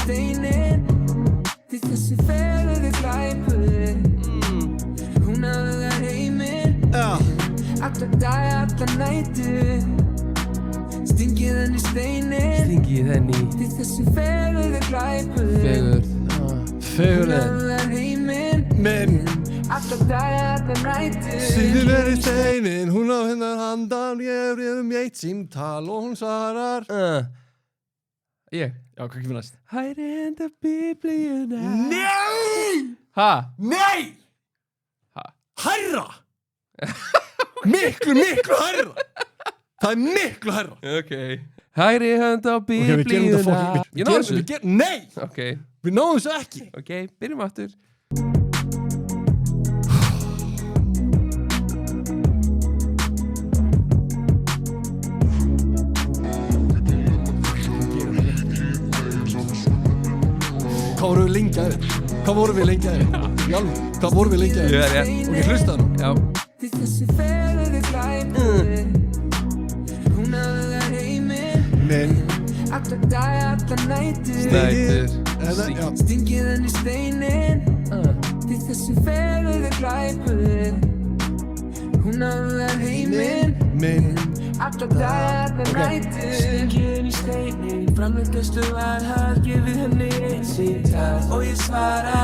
steinin Því þessi fegurði glæpur Hún höfðar heiminn Alla daga, alla nætur Stingið henni steinin Því þessi fegurði glæpur Hún höfðar heiminn Alla daga, alla nætur Stingið henni steinin Hún á hennar handan Ég eitt símtal og hún svarar Ég? Já, hvað kemur næst? Hæri enda biblíuna Nei! Ha? Nei! Ha? Hærra! Miklu hærra! Það er miklu hærra! Ok Hæri enda biblíuna Ok, við gerum þetta fokkin Ég náðu þessu Nei! Ok, Við náðum þessu ekki! ok, byrjum aftur Hvað vorum við lengi að þér? Hvað vorum við lengi að þér? Jálfur, hvað vorum við lengi að þér? Ég er rétt Ok, hlusta nú. Já Því þessi fegurði glæpur Hún höfðar heiminn Men Alla daga, alla nætur Nætur Já. Stingið henni steinin Því þessi fegurði glæpur Hún höfðar heiminn Men Alla daga, alla nætur Stingið henni steinin Framveggastu var hafð Gefið henni eitt símtal Og ég svara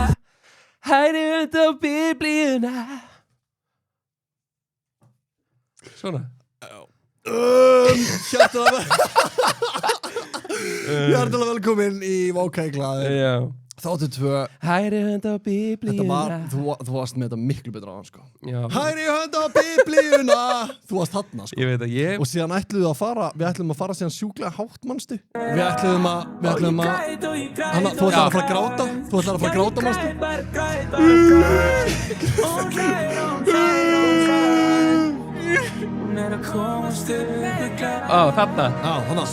Hæri enda biblíuna Svona Hjartalega velkomin í Vákai Glaðir Já Þáttu 2 Hæri enda biblíuna Þú varst með þetta miklu betra á hann sko Já Hæri hönd á biblíuna Þú varst þarna sko Ég veit að ég Og síðan ætluðum að fara síðan sjúklega hátt manstu Við ætluðum að Hanna, þú ætlar að fara að gráta Þú ætlar að fara að gráta manstu Þarna Hanna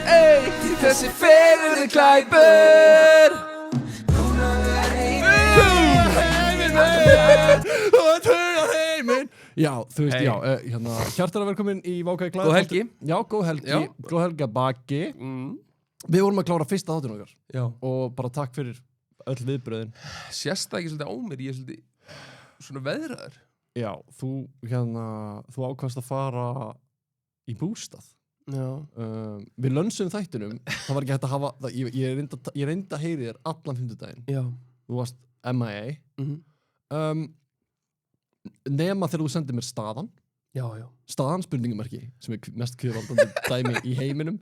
Ey, þessi fegurði glæpur Já, þú veist, Hey. já, hérna, hjartalega velkomin í Vákai Glaðir Góð helgi. Já, góð helgi, Já. góð helgi að baki Við vorum að klára fyrsta þáttinn okkar Já Og bara takk fyrir öll viðbröðin Sérst það ekki svolítið á mér, ég er svolítið svona veðraður Já, þú ákvæmst að fara í bústað Já Við lönsum þættinum Það var ekki hægt að hafa ég reyndi að heyri þér allan fimmtudaginn Já Þú varst MIA Mhm. Nema þegar þú sendir mér staðan Já, já Staðan spurningamarki sem er mest kviðvaldandi dæmi í heiminum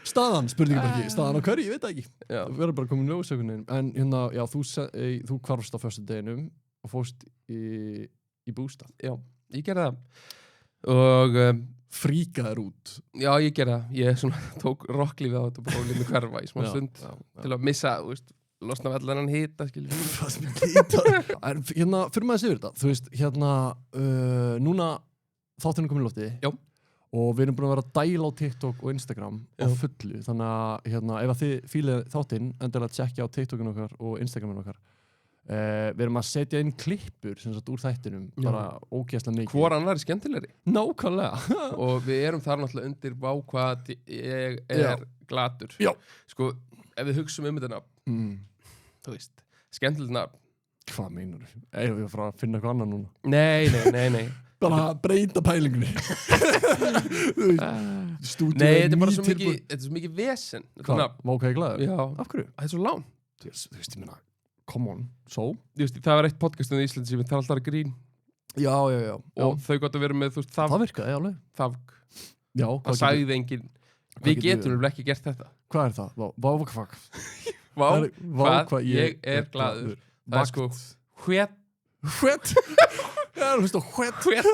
Staðan spurningamarki Staðan á hverju, ég veit það ekki Já Það verður bara komin ljósökunin En hérna, já, þú hvarfst á föstudeginum og fórst í bústað Já, ég gerði það Og Fríkaðir út já, ég gerði það Ég svona tók rocklífið á þetta og bara lífið hverfa í smá stund til að missa, þú veist, losna við allan hann hita, skiljum Hérna, fyrir maður sér þetta Þú veist, hérna núna þátturinn komin í lofti Já Og við erum búin að vera að dæla á TikTok og Instagram á fullu Þannig að, hérna, ef að þið fílið þáttinn endilega tjekkja á TikTokin okkar og Instagramin okkar Við erum að setja inn klippur sem sagt úr þættinum bara ógeðslega mikið Hvor annar er skemmtilegri Nákvæmlega Og við erum þar náttúrulega undir Vá hvað ég er glatur Já. Sko, ef við hugsum þetta nafn Þú veist, skemmtilegt nafn Hvað meinar þú? Erum við að fara að finna eitthvað annað núna? Nei Bara breyta pælingunni Nei, þetta er bara svo mikið Þetta er svo mikið vesen Hvað? Vákai Glaðir? Já Af hverju? Það er svo lán Þú veist, ég meina, come on, so? Það var eitt podcast í Íslandi sem við tala alltaf grín Já Og þau gott að vera með, þú veist, Það virkaði alveg þavg Já, Það sagði enginn Við getum vel ekki gert þetta Hvað er það? Vá, hvað ég er glaður Það er sko Hvet Já, þú veist, hvet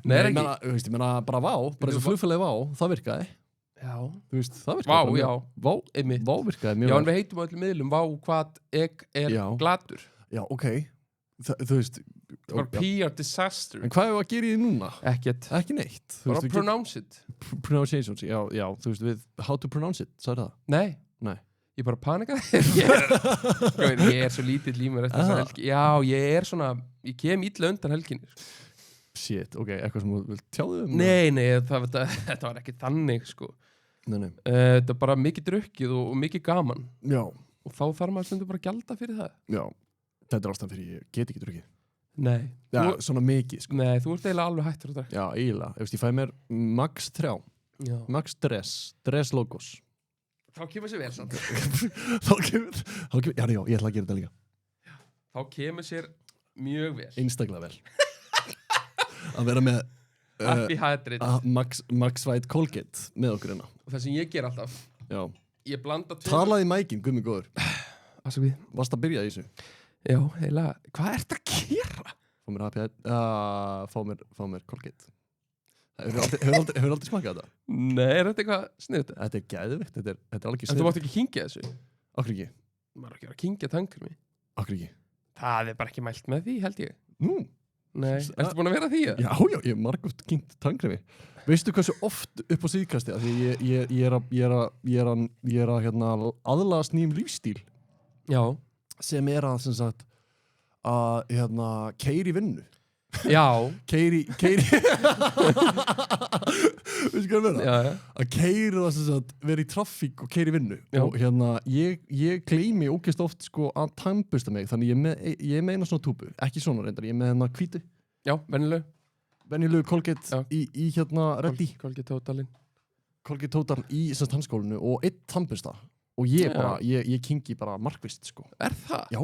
Nei, er ekki Þú veist, ég meina, bara vá Bara þessu flugfélagi vá, það virkaði Já Þú veist, það virkaði Vá, bara já Vá, Einmitt. vá virkaði mjög Já, en við heitum á öllum miðlum Vá hvað ég er Já. gladur Já, ok Þú veist Það var PR disaster En hvað er að gera í því núna? Ekkert Ekki neitt Þú Bara veist, við pronounce it Pronunciations, já, þú veist, við How to pronounce it, sagði það? Nei Nei Ég bara panikaði Ég er svo lítill í mér eftir þessa helgi Já, ég er svona Ég kem illa undan helginni Shit, ok, eitthvað sem þú vilt tjáðu um? Nei, þetta var ekki þannig, sko Nei. Þetta er bara mikið drukkið og mikið gaman Já, og þá þarf maður stundum bara að gjalda fyrir það. já. Þetta er ástæðan fyrir ég get ekki drukkið. Nei. Já, Þú, svona mikið, sko. nei, þú ert eiginlega alveg hættur að drekka. Já, eiginlega. Ég fæ mér max 3, Já. max dress logos. Þá kemur sér vel samt. þá kemur, já, ég ætla að gera þetta líka. Þá kemur sér mjög vel. Einstaklega vel. Að vera með Happy Hydrate. Max White Colgate með okkur hérna. Og það sem ég ger alltaf, Já. ég blanda Talaði í mækin, gummi góður. Afsakið. Varst að byrja í þessu? Já, eiginlega. Hvað ertu að gera? Fá mér Happy Hydrate, fá mér Colgate. Hefur aldrei smakað þetta? Nei, er þetta eitthvað sniðut? Þetta er geðvikt, þetta er alveg En þú mátt ekki kynkja þessu. Akkur ekki? Maður er ekki að kynkja tannkremi. Akkur ekki? Það er bara ekki mælt með því, held ég. Nú? Nei, ertu búin að vera því? Já, ég er margótt kynnt tannkremi. Veistu hversu oft upp á síðkasti að því ég er að hérna, aðlagast nýjum lífstíl Já. sem er að, sem sagt, að hérna, keyra í vinnu. Já. Keyri Veistu hvað er Já, já. að keyra það sem sagt vera í traffík og keyra í vinnu Já. og hérna ég gleymi ógeðst oft sko að tannbursta mig þannig ég er með eina svona túbu ekki svona reyndar, ég er með hérna hvítu Já, venjulegu Colgate Já. í hérna Reddy Colgate Totalin. Colgate Total í sem sagt tannskólinu og einn tannbursta og ég Já. bara, ég kingi bara markvist sko. Er það? Já.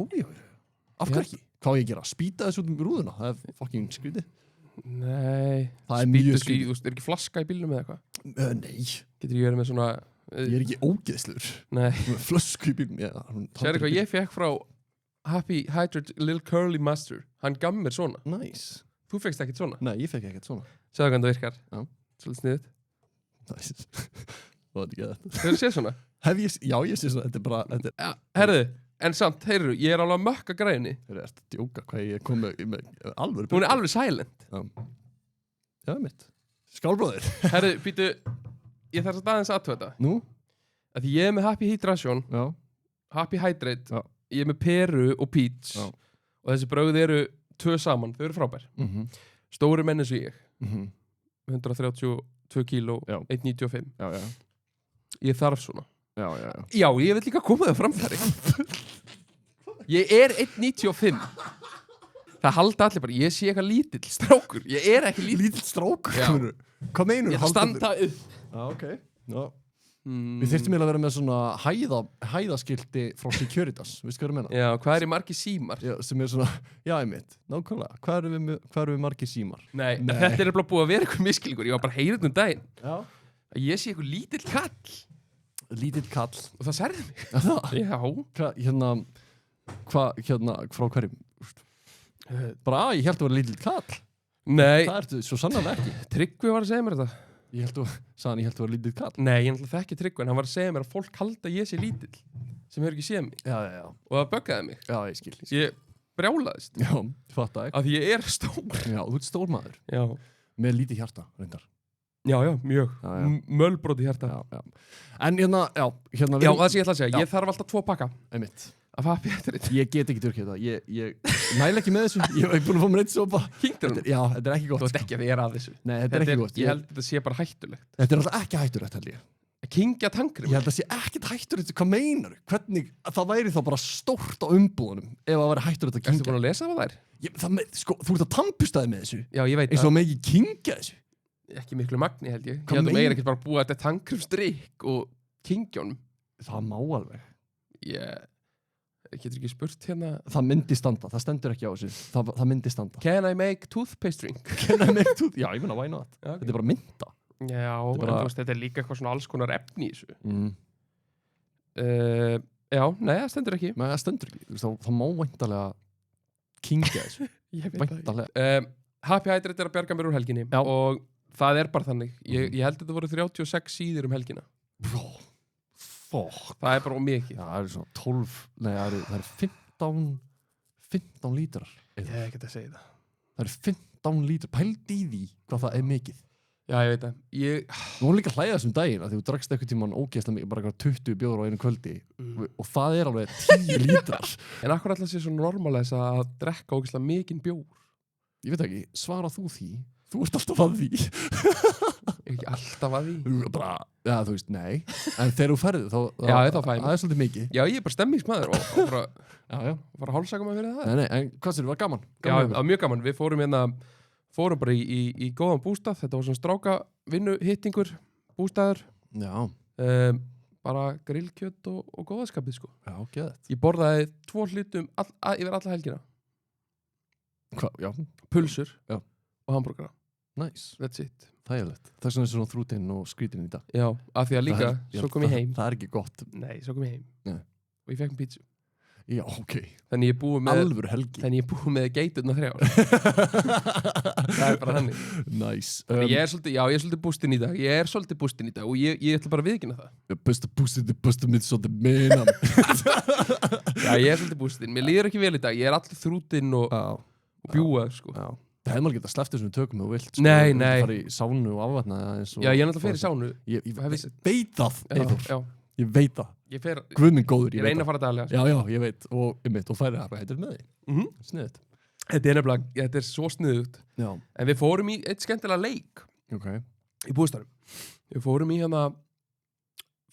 Af hverju ekki? Hvað á ég að gera? Spýta þessu út um rúðuna? Það er fucking skrítið. Nei. Það er mjög Spýtu skrítið. Þú veist, er ekki flaska í bílnum eða eitthvað? Nei, Getur ég verið með svona... ég er ekki ógeðslur. Nei. Með flösku í bílum. Sérðu hvað ég fekk frá Happy Hydrate Little Curly Master? Hann gaf mér svona. Nice. Þú fekkst ekkert svona? Nei, ég fekk ekkert svona. Sjáðu hvernig það virkar. Já. Svolítið sniðut. Nice. Það var ekki þetta. Hefur þú séð svona? Já, ég sé svona. Þetta er bara, Já, herðu. En samt, heyrðu, ég er alveg að mökka græni. Þú ert að djóka hvað ég kom með alvöru. Hún er alveg silent. Já, mitt. Skálbróðir. Herðu, býtu, ég þarf að aðeins aðtöða þetta. Nú? Af því ég er með Happy Hydration, Já. Happy Hydrate, Já. ég er með Peru og Peach Já. og þessi brauð eru 2 saman, þau eru frábær. Stóri menn eins og ég, 132 kíló, Já. 1,95. Já. Ég þarf svona. Já. Já, ég vil líka koma það framfæri. Ég er 1,95. Það halda allir bara, ég sé eitthvað lítill strákur. Ég er ekki lítill. Lítill strákur? Já. Hvað meinur? Ég ætla að standa upp. Já, ok. Já. Við þyrftum eiginlega að vera með svona hæðaskilti frá Securitas. Veistu hvað ég meina? Já, hvað er í margir símar? Já, sem er svona, já, einmitt. Nákvæmlega. Hvað eru við margir símar? Nei, þetta er bara búið að vera eitthvað miskilningur. Ég var bara að heyra þetta daginn. Já. Að ég sé eitthvað lítill kall. Lítill kall. Og það særði mig. Það? Já. Frá hverjum? Bara, ég held að vera lítill kall. Nei. Það ertu svo sannarlega ekki. Tryggvi var að segja mér þetta. Ég held að vera lítill kall. Nei, ég náttúrulega þekki Tryggvi, en hann var að segja mér að fólk halda að ég sé lítill. Sem hefur ekki séð mig. Já. Og það böggaði mig. Já, ég skil. Ég brjálaðist. Já, fatta ekki. Af því ég er stór. Já, þú ert stór maður. Já. Með lítið hjarta, reyndar. Já, mjög. Já. Mölbróti hjarta. Já. En hérna. Já, það sem ég ætla að segja. Já. Ég þarf alltaf 2 pakka. Einmitt. Af Happy Hydrate. Ég get ekki drukkið þetta. Ég mæla ekki með þessu. Ég hef búin að fá mér eitt sopa. Kynktir hún? Já, þetta er ekki gott. Þú veist ekki að vera að þessu. Nei, þetta er ekki gott. Ég held að þetta sé bara hættulegt. Þetta er alltaf ekki hættulegt, held ég. Að kynkja tannkrem? Ég held að sé ekkert hættulegt. Hvað meinar? Hvernig? Það væri þá bara stórt á umbúðunum ef það væri hættulegt að Ertu kynkja. búin að lesa það þær? Sko, þú ert að tannbustaði með þessu. Já, ég veit Eins og með ekki kynkja þessu. Ekki miklu magni held ég. Hvað Ég held að meina- meira ekkert bara búa þetta tannkremstrykk og kynkjónum. Það má alveg. Ég getur ekki spurt hérna. Það myndi standa. Það stendur ekki á þessu. Það myndi standa. Can I make toothpaste drink? Kenna mig tút. Já, ég meina, why not? Já, ok. Þetta er bara mynda. Já, en bara- þú veist, þetta er líka eitthvað svona alls konar efni í þessu. Mm. Já, nei, það stendur ekki. Men það stendur ekki. Þú veist, það má væntalega kynkja þessu. Ég Væntalega. Happy Hydrate er að bjarga mér úr helginni. Já. Og það er bara þannig. Ég held að þetta voru 36 síður um helgina. Bro. Fuck. Það er bara mikið. Já, það eru svona 12, nei, það eru 15 lítrar. Ég hef ekki að segja það. Það eru 15 lítrar. Pældi í því hvað það er mikið. Já, ég veit það. Nú er líka að hlæða þessum daginn að þú drakst eitthvað tímann ógeðslega mikið, bara eitthvað 20 bjóður á einu kvöldi og það er alveg 10 lítrar. En akkur alltaf sé svo normalæs að drekka ógeðslega mikinn bjór? Ég veit ekki, svara þú því? Þú ert alltaf að því. Ég er ekki alltaf að því. Bara, já, þú veist, nei. En þegar þú ferði, þá Já, þá fæ ég mig. það svolítið mikið. Já, ég er bara stemmingsmaður og bara Já, já. að hálsaka mig fyrir það. Nei, en hvað sér, var gaman? Já, það var mjög gaman. Við fórum bara í góðan bústað. Þetta var svona stráka vinnuhittingur bústaður. Já, Bara grillkjöt og góðaskapið, sko. já, geðið. Ég borðaði 2 hlutum yfir alla helgina. Hvað, já, Pulsur Já. og hambúrgara. nice. That's it. Þægilegt. Það er svona þrútinn og skrítinn í dag. Já, af því að líka, svo kom ég heim. Það er ekki gott. Nei, svo kom ég heim. Nei. Og ég fekk mér pítsu. Já, ok. Þannig ég búið með, Alvöru helgi. með geiturna 3 ár. Það er bara þannig. Nice. Ég er svolítið bústinn í dag. Og ég ætla bara að viðkynna það. Bösta mitt svolítið meina. Já, ég er svolítið bústinn. Mér líður ekki vel í dag. Ég er allir þrútinn og bjúað, sko. Já. Það hefði maður getað sleppt þessum tökum og vilt. Nei. Það fara í sánu og afvatna eins og... Já, ég er náttúrulega fyrir sánu. Ég Það vissi- veit það, Eyþór. Já, Ég veit það. ég fer, Guð minn góður, ég ég veit reyna að það. fara daglega. Já, ég veit. Og færi það, heitir með því. Mhm. Sniðið. Þetta er nefnilega, þetta er svo sniðugt. Já. En við fórum í eitt skemmtilega leik Ok. í bústaðnum. Við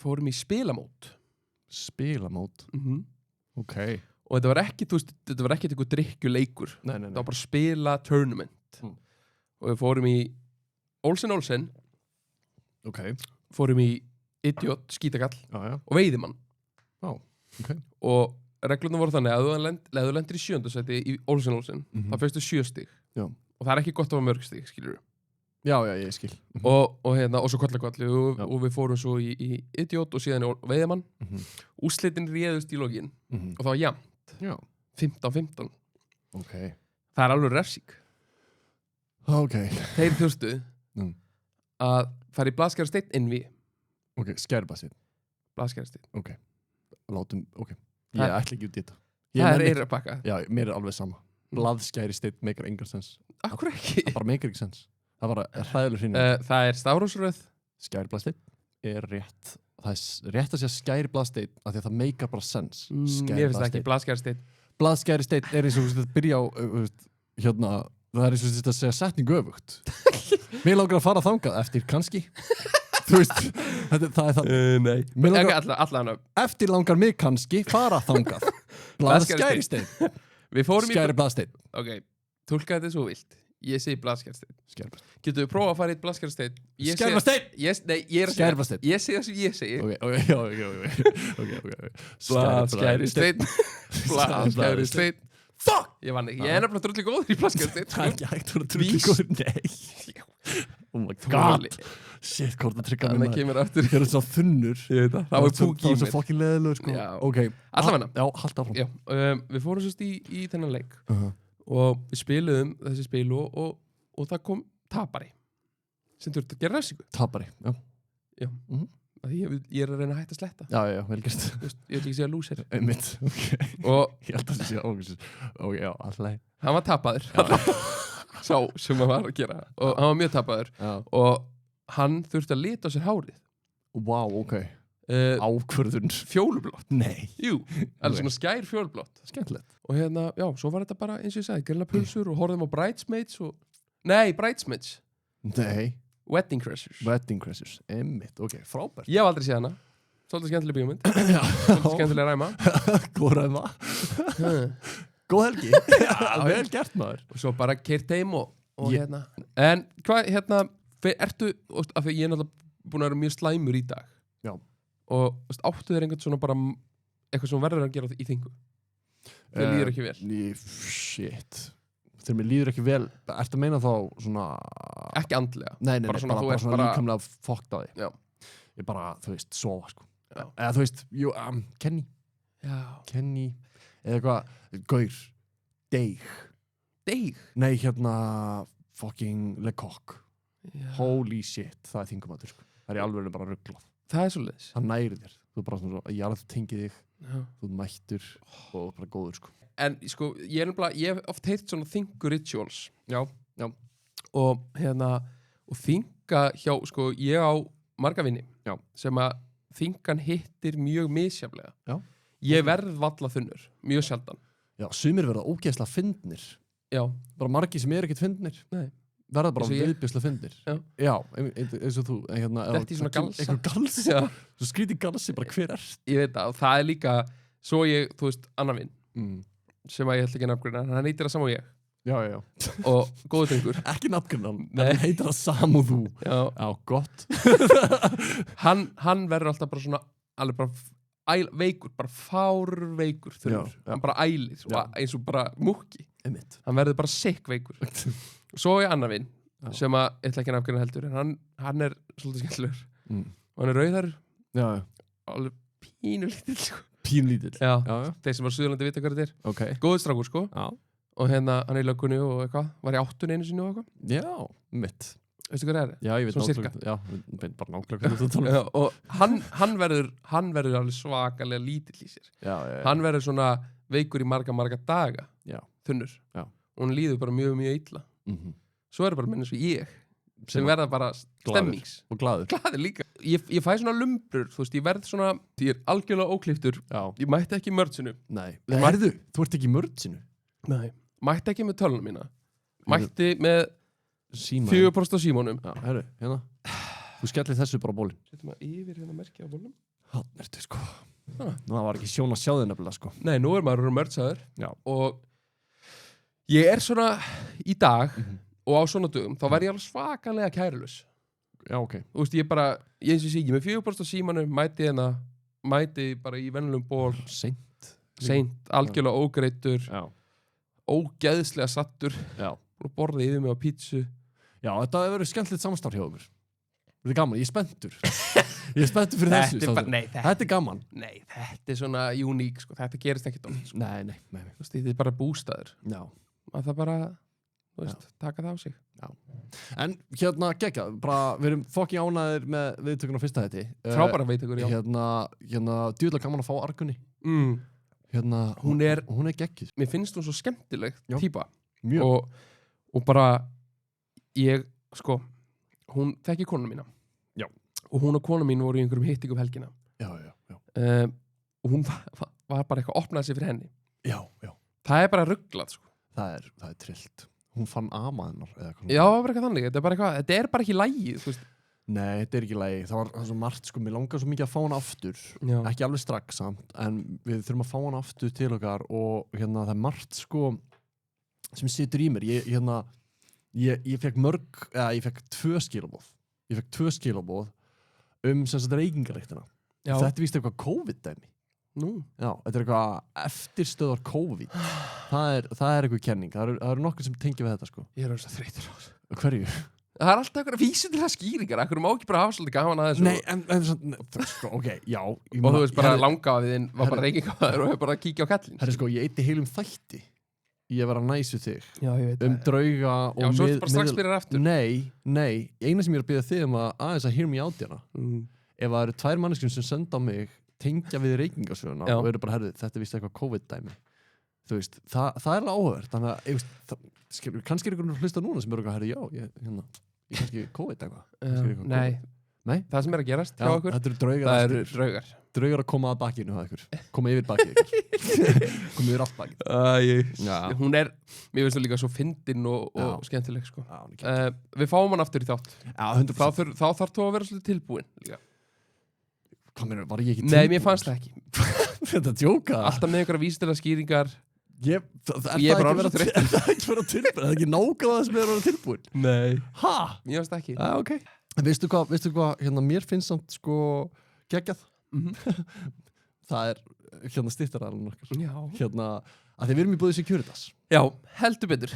fórum í spilamót. Spilamót. Ok. Og þetta var ekki, þú veist, þetta var ekki eitthvað drikkjuleikur. Nei. Það var bara spila tournament. Og við fórum í Olsen, Ok. fórum í Idiot, skítakall Já. og veiðimann. Ok. Og reglurnar voru þannig að ef þú lendir í 7. sæti í Olsen, þá fyrstu 7 stig. Já. Og það er ekki gott að hafa mörg stig, skilur við. Já, ég skil. Og svo kollakolli og við fórum svo í Idiot og síðan í veiðimann. Úrslitin réðust í lokin og það var jafnt. Já. 15-15. Ok. Það er alveg refsing. Ok. Þeir þurftu að fara í Blaðskjarasteinn innví. Ok, skærbassið. Blaðskjarasteinn. Ok. Látum, ok. Ég Það- ætla ekki út í þetta. Það er eyrabakka. Já, mér er alveg sama. Blaðskæri steinn meikar engar sens. Akkur ekki. Það bara meikar ekki sens. Það bara er hræðileg hrinni. Það er stafrósröð. Skæri blaðsteinn er rétt. Það er rétt að segja skæri blaðsteinn af því að það meikar bara sens. Mér finnst það ekki. Blaðskjarasteinn. Blaðskæri steinn er eins og þú veist, byrja á hérna, það er eins og þú veist að segja setningu öfugt. Mér langar að fara þangað eftir kannski. Þú veist, það er það. Nei. Mér langar, Ekki allan. eftir langar mig kannski fara þangað. Blaðskæri steinn. Við fórum í... Skæri blaðsteinn. Ok, tólka þetta svo vilt. Ég segi Blaðskjarasteinn. Skæri blaðsteinn. Getur við prófa að fara í Blaðskjarasteinn? Skæri blaðsteinn! Nei, ég er að Skæri blaðsteinn. Ég segi það sem ég segi. Ok. Blaðskjarasteinn. Blaðskjarasteinn. Fuck! Ég vann ekki. Ég er nefnilega drulli góður í Blaðskjarasteinn. Það er ekki hægt að vera trulli góður. Nei. Oh my god. Shit, hvort það tryggja Þannig kemur aftur. Það er svo þunnur. Ég veit það. Það var púk í Það var svo mér. fucking leðilegur, sko. Já. Ok. Allavega. Já, halda áfram. Já, við fórum sérst í þennan leik Uh-huh. og við spiluðum þessi spil og það kom tapari sem þurfti að gera refsingu. Tapari, já. Já. Því ég er að reyna að hætta að sletta. Já, vel gert. Þú veist, ég ætla ekki að segja loser. Einmitt, ok. Og Ég held að það sé ógæsir. Ok, já, alltaf. hann var tapaður. Sá sem hann var að gera. Og hann var mjög tapaður. Já. Og hann þurfti að lita á sér hárið. Wow, ok. Ákvörðun. Fjólublátt. Nei. Jú, alveg svona skær fjólublátt. Skemmtilegt. Og hérna, já, svo var þetta bara eins og ég sagði, grilla pulsur og horfðum á Bridesmaids og... Nei, Bridesmaids. Nei. Wedding Crashers. Wedding Crashers. Einmitt, ok, frábært. Ég hef aldrei séð hana. Svolítið skemmtileg bíómynd. Já. Svolítið skemmtileg ræma. Góð ræma. Góð helgi. Vel gert, maður. Og svo bara keyrt heim og Ég- hérna. En hvað, hérna, ertu, af því ég er náttúrulega búin að vera mjög slæmur í dag. Já. Og veist, áttu þér einhvern svona bara, eitthvað sem verður að gera í þingu? Þér líður ekki vel. Shit. Þegar mér líður ekki vel, ertu að meina þá svona... Ekki andlega. Nei, bara svona, þú bara ert svona bara- líkamlega fokkt á því. Já. Ég bara, þú veist, sofa, sko. Já. Eða þú veist, Kenny. Já. Kenny. Eða eitthvað, Gaur. Deig. Deig. Nei, hérna, fucking Le Coq. Já. Holy shit, það er þingumatur, sko. Það er í alveg bara rugglað. Það er svolítið. Það næri þér. Þú er bara svona, ég alveg tengið þig. Já. Þú ert mættur og bara góður, sko. En sko, ég hef oft heyrt svona þingu rituals. Já. Og hérna, og þinga hjá, sko, ég á marga vini. Já. Sem að þingan hittir mjög misjaflega. Já. Ég verð valla þunnur, mjög sjaldan. Já, sumir verða ógeðslega fyndnir. Já. Bara margir sem eru ekkert fyndnir. Nei. verða bara Eins og ég. viðbjörslega fyndir. Já. Eins og þú. Þetta í svona galsa. Einhver galsi. Já. Svo skrítið galsi bara hver Ég veit það, og það er líka svo ég, þú veist, annar minn sem að ég ætla ekki að nafngreina, hann heitir það sama og ég Já. og góður drengur. Ekki nafngrannan, Nei. hann heitir það sam og þú. Já. Já, gott. Hann verður alltaf bara svona alveg bara veikur, bara fárveikur þurfur, Já. hann bara ælir Já. og eins og bara múkki, Einmitt. hann verður bara sick veikur. Svo er annar vinn Já. sem að ég ætla ekki að nafngreina heldur en hann er svolítið skemmtilegur og hann er rauðar Já. alveg pínulítill sko. Pínlítill. Já. Já. Þeir sem var Suðurlandi vita hvað þetta er Ok. góður strákur sko Já. og hérna hann er í löggunni og eitthvað var í 8 einu sinni og eitthvað Já, mitt. veistu hvað það er? Já, ég veit Svona nákvæmlega. Já, ég veit bara nákvæmlega hvað þú tala um. Já, og hann verður alveg svakalega lítill í sér Já. hann verður svona veikur í marga daga Já. þunnur Já. og hann líður bara mjög illa svo er bara menn eins og ég sem verða bara stemmings Og glaður. glaður líka ég fæ svona lumbrur, þú veist, ég verð svona ég er algjörlega ókliftur, Já. ég mætti ekki mördsinu Nei. Herðu, þú ert ekki í mördsinu. Nei. Mætti ekki með tölunum mína mætti með Síma. 4% á símónum Já, herru, hérna. Þú skellir þessu bara á bólinn. setjum að yfir hérna merkja á bólnum Hann ertu sko. Það var ekki sjón að sjá þig nefnilega sko. nei, nú er maður mördsaður Já. og ég er svona í dag og á svona dögum, þá verð ég alveg svakalega kærulus Já, ok. þú veist, ég bara, eins og sé ekki með 4% á símanum, mæti bara í venjulegum ból seint, algjörlega ógreittur Já. ógeðslega sattur Já. og borðið yfir mig á pítsu Já, þetta hefur verið skemmtilegt samstarf hjá okkur. Þetta er gaman, ég er spenntur. Ég er spenntur fyrir þessu. Þetta er bara- strákur. nei, Þetta er gaman. Nei, þetta er svona uník, sko, þetta gerist ekkert á sko. Nei. Þú veist, þetta er bara bústaður Já. að það bara, þú veist, taka það á sig En hérna, geggjað, bara við erum fokking ánæðir með viðtökun á fyrsta hætti. frábæra veit ykkur, já Hérna, djúðlega gaman að fá Argunni. Hérna, Hún er- Hún er geggjuð. mér finnst hún svo skemmtileg Já. típa Mjög. og bara ég, sko hún þekki konu mína Já. og hún og konu mín voru í einhverjum hittingum helgina Já. og hún var bara eitthvað að opnaði sig fyrir henni Já. það er bara rugglað, sko Það er trillt. Hún fann ama hennar eða hvað. já, það var eitthvað þannig, þetta er bara ekki lægið, þú veist Nei, þetta er ekki lægi. Það var svo margt, sko, mér langar svo mikið að fá hana aftur. já. Ekki alveg strax samt, en við þurfum að fá hana aftur til okkar og hérna það er margt, sko, sem situr í mér. Ég fekk ég fekk 2 skilaboð. Ég fekk 2 skilaboð sem sagt reykingareiktina. Já. Þetta er víst eitthvað COVID-dæmi. Nú. Já, þetta er eitthvað eftirstöðar COVID. Það er eitthvað kenning. Það eru nokkur sem tengja við þetta, sko. ég er alveg svo þreytur á þessu Hverju? það er alltaf eitthvað vísindilega skýringar akkur má ekki bara hafa svolítið gaman að þessu Nei, en sko, ok, já. og þú veist bara langafiðinn var bara reykingafaður og hefur bara að kíkja á kallinn Það er sko, ég eitti heilum þætti í að vera næs við þig. já, ég veit Drauga og já, svo ertu bara strax byrjar aftur Nei, eina sem ég er að byrja þig aðeins að hear me out hérna. Ef það eru 2 manneskjum sem senda á mig tengja við reykingasöguna Já. og eru bara, herðu, þetta er víst eitthvað COVID-dæmi. Þú veist, það er alveg áhugavert. Þannig að, kannski er einhvern hlusta núna sem eru eitthvað, herðu, já, ég kannski COVID eitthvað. Nei, það sem er að gerast hjá já, okkur þetta eru draugar. það eru draugar Draugar að koma að bakinu á ykkur. Koma yfir bakið ykkur. Koma yfir allt bakið. Já. hún er, mér finnst það líka svo fyndin og Já. skemmtileg, sko Já, hún er geggjað. við fáum hann aftur í þátt Já, 100%. þá þarf þú að vera svolítið tilbúin líka. Hvað meina, var ég ekki nei, mér fannst það ekki Þetta djóka. alltaf með einhverja vísindilega skýringar Ég er bara orðinn svo þreyttur. Er það ekki vera tilbúin? Er það ekki nákvæmlega það sem er að vera tilbúin? nei, Ha? mér finnst það ekki Ok. Veistu hvað, hérna, mér finnst samt, sko, geggjað. Það er, hérna, styttaralinn okkar. já. Hérna, að þið við erum í búið Securitas. já, heldur betur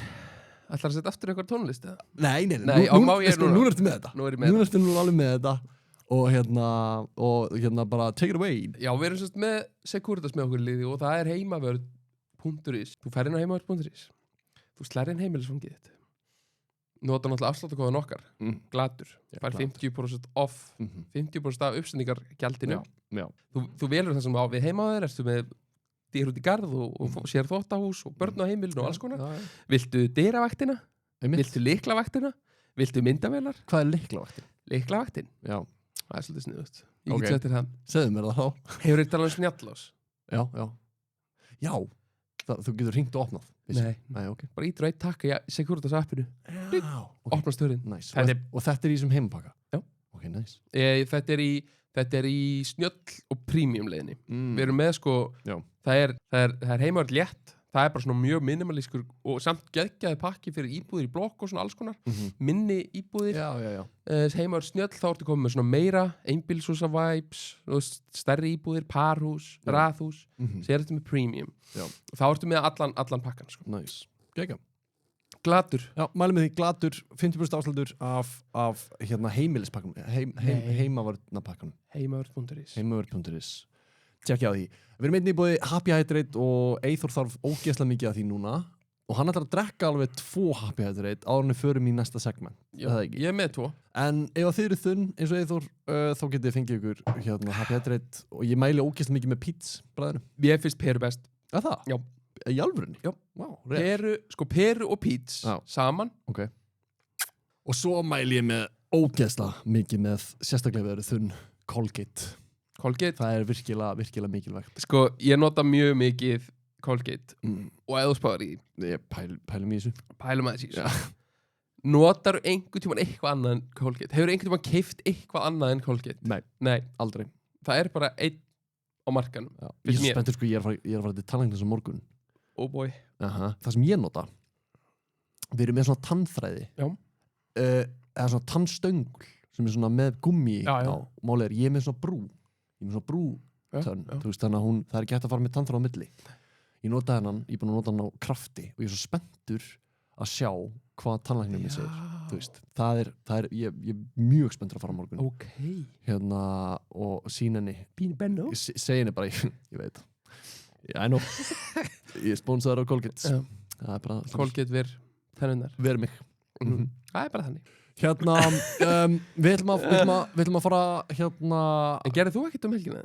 ætlar að setja aftur eitthvað tónlist eða? Nei, Nei, má ég sko, núna? núna ertu með þetta. Nú er ég með Núna ertu alveg með þetta. Og hérna, bara take it away. já, við erum sérst með Securitas með okkur í liði og það er heimavörð.is þú fær inn á heimavörð.is þú slær inn heimilisfangið þitt nota náttúrulega afsláttakóðan okkar gladur, fær 50% off 50% af uppsendingargjaldinu Já. þú velur það sem á við heimaður ertu með dýr út í garð og sér þvottahús og börn á heimilinu og alls konar viltu dyravaktina, viltu lyklavæktina viltu myndavélar Hvað er lyklavæktin? lyklavæktin, Já. það er svolítið sniðut ég Ok. get sett þér það Segðu mér það þá. hefur þið talað um snjallás Já. þú getur hringt og opnað Nei, ok bara ítur eitt takka í Securitas appinu okay. opnast hurðin nice. Þetta og þetta er í þessum heimapakka Já. ok, nice þetta er í snjöll og premium leiðinni við erum með sko það er heimavörð létt það er bara svona mjög minimalískur og samt geggjaði pakki fyrir íbúðir í blokk og svona alls konar minni íbúðir heimavörð snjöll þá ertu komið með svona meira einbýlshúsa vibes stærri íbúðir, parhús, raðhús sér þetta með premium og þá ertu með allan pakkan sko. nice. Geggjað. Gladur mælum með því gladur 50% afslutur af heimilispakkanum heimavörðnapakkanum heimavörð.is tjekkja á því. Við erum einnig búið Happy Hydrate og Eyþór þarf ógeðslega mikið af því núna og hann ætlar að drekka alveg 2 Happy Hydrate áður en við förum í næsta segment. Já, ég er með 2. En ef þið eru þunn eins og Eyþór þá getið þið fengið ykkur Happy Hydrate og ég mæli ógeðslega mikið með Peets bræðinu. Ég finnst peru best. Það? Já. Í alvörunni? Já. Wow, peru og Peets saman. Ok. Og svo mæli ég með ógeðslega mikið með sérstaklega við eru þunn Colgate. Það er virkilega mikilvægt. Sko, ég nota mjög mikið Colgate og eða þú spáður í ég pælum í þessu. Pælum aðeins í þessu. Notar einhvern tímann eitthvað annað en Colgate? Hefur einhvern tímann keypt eitthvað annað en Colgate? Nei, aldrei. Það er bara einn á markanum. Ég er spenntur sko, ég er að fara til tannlæknis á morgun. Oh boy. Það sem ég nota, við erum með svona tannþræði. Já. Eða svona tannstöngul sem er svona með gummi á. Málið ég er með svona brú. Ég er með svona brútönn, þú veist, þannig að það er ekki hægt að fara með tannþráð á milli. Ég nota hennan, ég er búin að nota hann á krafti og ég er svo spenntur að sjá hvað tannlæknirinn minn segir. Þú veist, ég er mjög spenntur að fara á morgun. Ok. Og sína henni. Bínu Benno? Segi henni bara, ég veit. I know. Ég er spónsaður á Colgate. Það er bara... Colgate þennunar. Ver mig. Það er bara þannig. Við ætlum að fara En gerðir þú ekkert helgina?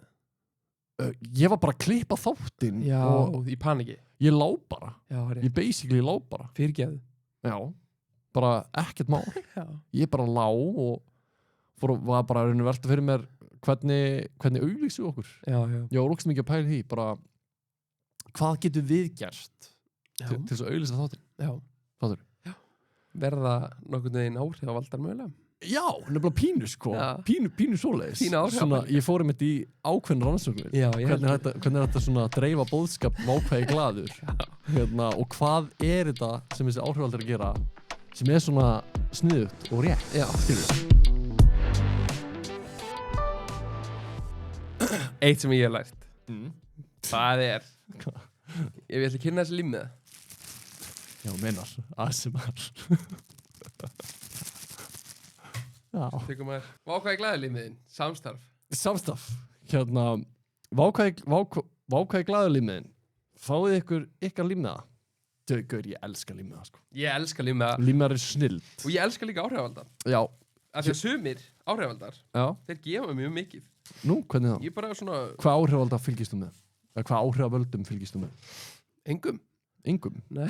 Ég var bara að klippa þáttinn og í paniki. Ég lá bara. Ég basically lá bara. Fyrirgefðu. Já, bara ekkert mál. Ég bara lá og var bara að velta fyrir mér hvernig auglýsum okkur. Ég var ógeðslega mikið að pæla því bara hvað getum við gert til þess að auglýsa þáttinn. Fattur? Verða nokkurn veginn áhrif á valdar mögulega? Já, nefnilega pínu sko. Pínu svoleiðis. Pínu áhrif. Ég fór einmitt í ákveðin rannsóknir. Hvernig er þetta svona að dreifa boðskap ákveði glaður. Og hvað er þetta sem þessi áhrifaldar að gera sem er svona sniðugt og rétt. Já, eitt sem ég hef lært. Það er ég vil ekki kynna þessi límmiða. Já, meinar, ASMR. Já. Tökum maður, vákvæði glæðulímiðin, samstarf. Vákvæði glæðulímiðin, fáið ykkar límiða. Gaur, ég elska límiða, sko. Ég elska límiða. Límiðar er snilld. Og ég elska líka áhrifaldar. Já. Af því að sumir áhrifaldar, þeir gefa mjög mikið. Nú, hvernig það? Ég bara svona... Hvað áhrifaldar fylgist þú með? Hvað áhrifavöldum fylgist þú með? Engum? Nei.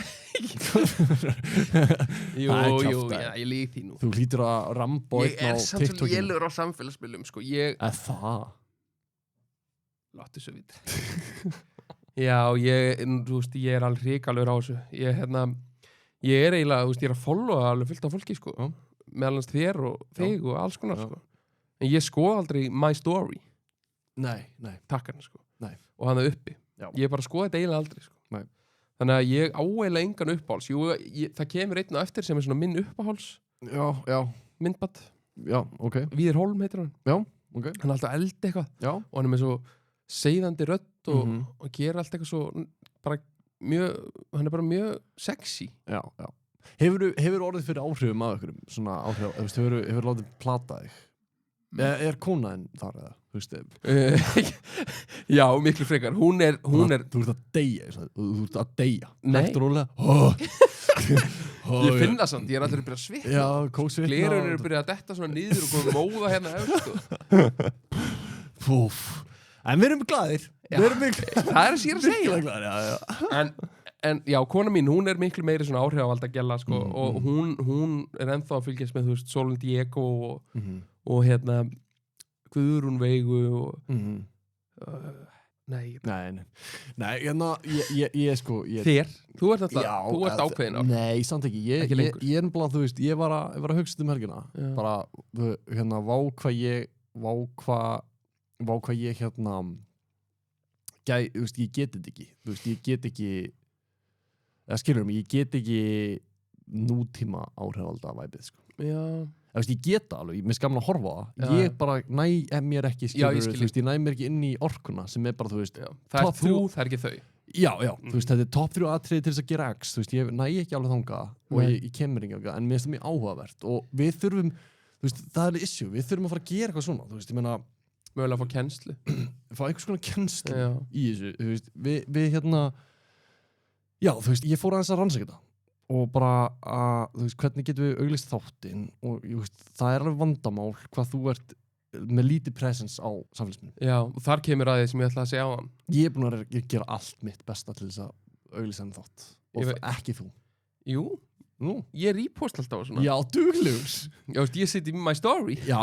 Jú, ég lík því nú. Þú hlýtur að Rambo einn á TikTokinu. Ég er samt sem lélegur á samfélagsmiðlum, sko. Það? Láttu svo vita. Já, þú veist, ég er alveg hrikalegur á þessu. Ég er eiginlega, þú veist, ég er að followa alveg fullt af fólki, sko. Meðalans þér og þig og alls konar, sko. En ég skoða aldrei my story. Nei. Takkarna, sko. Nei. Og hann er uppi. Ég bara skoða þetta eiginlega aldrei, sko. Nei. Þannig að ég áeiginlega engan uppáhals. Jú, það kemur einn og eftir sem er svona minn uppáhals. Já. Myndband. Já, ok. Víðir Hólm heitir hann. Já, ok. Hann er alltaf að elda eitthvað. Já. Og hann er með svo seiðandi rödd og gera allt eitthvað svo bara mjög, hann er bara mjög sexy. Já. Hefur orðið fyrir áhrifum að ykkur svona áhrif, hefur látið plata þig? Er konaðinn þar eða? Þú veist Já, miklu frekar. Hún er Þú ert að deyja. Þú ert að deyja. Nei. Eftir rólega. Ég finn það samt, ég er allir að byrja að svitna. Já, kóksvitna. Glerun eru að byrja að detta svona niður og koma móða hérna eftir. Púf. En við erum glaðir. Það er sér að segja. Já. En já, kona mín, hún er miklu meiri svona áhrifavalda gælla, sko, og hún er ennþá að fylgjast með, þú veist, Solon Diego og Guðrún Veigu og Nei, Nei, ég sko þér, þú ert alltaf, Já, þú ert ákveðin á. Nei, samt ekki, Ekki lengur. ég er bara, þú veist, ég var að hugsa um helgina, Já. bara, hérna, vá hvað ég hérna þú veist, ég get þetta ekki, þú veist, ég get ekki skilur mig, ég get ekki nútíma áhrifalda væpið, sko. Já. Þú veist, ég get það alveg, mér skamla að horfa á það, Já. ég bara mér ekki, Já, ég skilur, skil. þú veist, ég næ mér ekki inn í orkuna sem er bara, þú veist, Já. Það er Top þú, þrjú. það er ekki þau. Já, þú veist, þetta er top 3 atriði til þess að gera X, þú veist, ég næ ekki alveg þangað og Nei. ég kemur ekki alveg, en mér finnst það mjög áhugavert og við þurfum, þú veist, það er issue, við þurfum að fara að gera eitthvað svona, þú veist, ég meina, Mögulega að fá kennslu. fá einhvers konar kennslu Já. í þessu, þú veist, við hérna, já, þú veist, ég fór aðeins að rannsaka þetta og bara að, þú veist, hvernig getum við auglýst þáttinn og, þú veist, það er alveg vandamál hvað þú ert með lítið presence á samfélagsmiðlum. Já, og þar kemur að því sem ég ætla að segja á hann. Ég er búin að gera allt mitt besta til þess að auglýsa þennan þátt og Ég veit- ekki þú. Jú, Nú? ég repost alltaf á svona. Já, duglegur. Já, veist, ég sitt í my story. Já,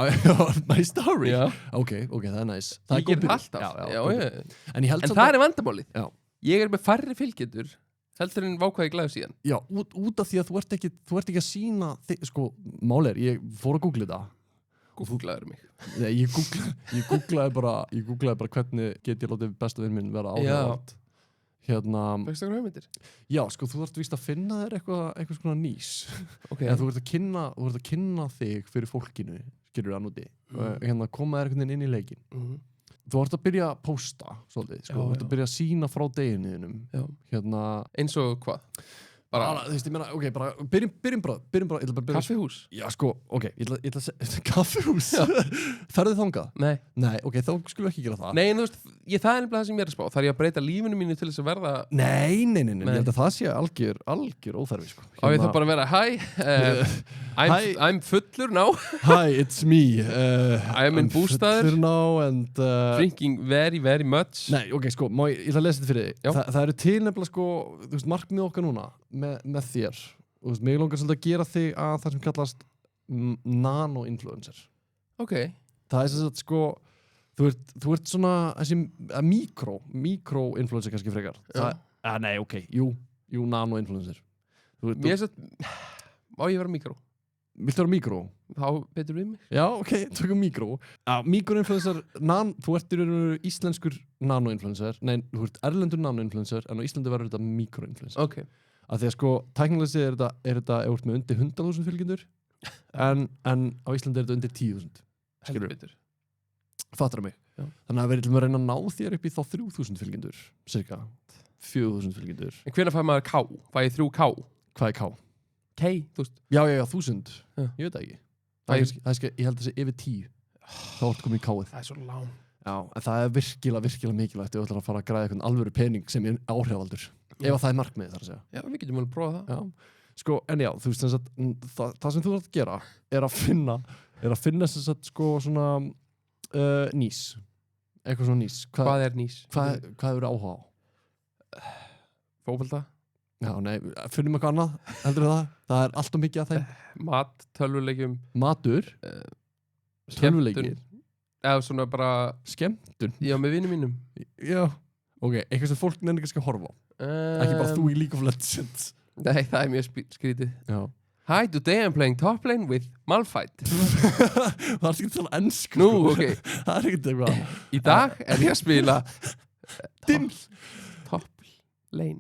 my story. Já. Ok, það er næs. Ég Það er góð ger byrjun. alltaf. Já, góð byrjun. En ég held En samt það er vandamálið. Já. Ég er með færri fylgjendur heldur en vákvæði glæðu síðan. Já, út af því að þú ert ekki að sína, sko, mál er, ég fór að googla þetta. Googlaður mig. Nei, ég googlaði bara hvernig get ég látið besta vinn minn vera áhrifald. Hérna, Fækst það hugmyndir? já, sko, þú ert víst að finna þér eitthvað svona nýs. Ok. Eða þú ert að kynna þig fyrir fólkinu, skilur það núti. Hérna, koma þér einhvern veginn inn í leikinn. Mhm. Þú ert að byrja að pósta, svolítið, sko. Já, Þú ert já. að byrja að sína frá deginniðinum. Já. Hérna, Eins og hvað? Bara þú veist, ég meina, ok, bara, byrjum bara, ég ætla bara að byrja. kaffihús? Já, sko, ok, ég ætla að segja, kaffihús, ferðu þangað? Nei. Nei, ok, þá skulum við ekki gera það. Nei, en þú veist, það er nefnilega það sem ég er að spá. Það er ég að breyta lífinu mínu til þess að verða... Nei, ég Nei. held að það sé algjör óþarfi, sko. Á ég þá bara að vera, hi, Hi. I'm fullur now, Hi, it's me. I'm in bústaður. fullur now and... drinking very, very much. Nei, ok, sko, ég ætla að lesa þetta fyrir Já. þig. Það eru til nefnilega, sko, þú veist, markmið okkar núna með þér. Þú veist, mig langar svolítið að gera þig að það sem kallast nano-influencer. Ok. Það er sem sagt, sko, þú ert svona, þessi mikro-influencer kannski frekar. Nei, ok, jú, nano-influencer. Mér er svo... Má ég vera mikró? Viltu vera mikro? Þá betur við mig. Já, ok, tökum mikro. Mikro-influencer, þú ert í rauninu íslenskur nano-influencer, nei, þú ert erlendur nano-influencer, en á Íslandi verður þetta mikro-influencer. Ok. Af því að sko, tæknilega séð er þetta ef þú ert með undir 100.000 fylgjendur, en á Íslandi er þetta undir 10.000. Heldur Skilurðu? betur. Fattar mig? Já. Þannig að við erum að reyna að ná þér upp í þá 3.000 fylgjendur, cirka. 4.000 fylgjendur. En hvernig fær maður K? Fæ ég 3K? Hvað er K? K, þú veist. Já, 1.000. Já. Ég veit það ekki. Ég held að það sé yfir 10. Þá ertu komin í K-ið. Það er svo lán. Já, en það er virkilega mikilvægt ef þú ætlar að fara að græða eitthvað alvöru pening sem er áhrifaldur. Ef að það er markmiðið þar að segja. Já, við getum alveg að prófa það. Já, sko, en já, þú veist þess að það sem þú þarf að gera er að finna þess að sko svona nýs. Eitthvað svona nýs. Hvað er nýs? Hvað hefur áhuga á? Fótbolta? Já, nei, finnum eitthvað annað, heldur það? Það er allt og mikið af þeim. Mat, tölvuleikjum, Matur, tölvuleikir, eða svona bara, skemmtun. já, með vinum mínum. Já, ok, eitthvað sem fólk nefnir kannski að horfa á. Ekki bara þú í League of Legends. Nei, það er mjög skrítið. Já. Hi, today I'm playing top lane with Malphite. Það er ekki að tala ennsku. Nú, ok. Það er ekki eitthvað. Í dag er ég að spila top lane.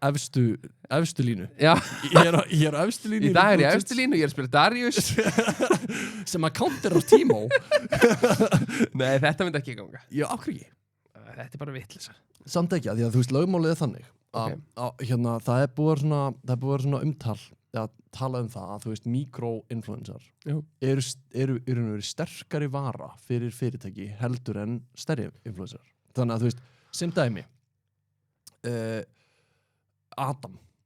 Efstu línu. Já, Ég er á efstu línu. í dag er ég efstu línu, ég er að spila Darius. Sem að counter á Timo. Nei, þetta myndi ekki ganga. Já, ákveð ekki. Þetta er bara vitleysa. Samt ekki, því að þú veist, lögmálið er þannig. Hérna, það er búið að vera svona umtal að tala um það að þú veist, mikro-influencer eru sterkari vara fyrir fyrirtæki heldur en stærri influencer. Þannig að þú veist, sem dæmi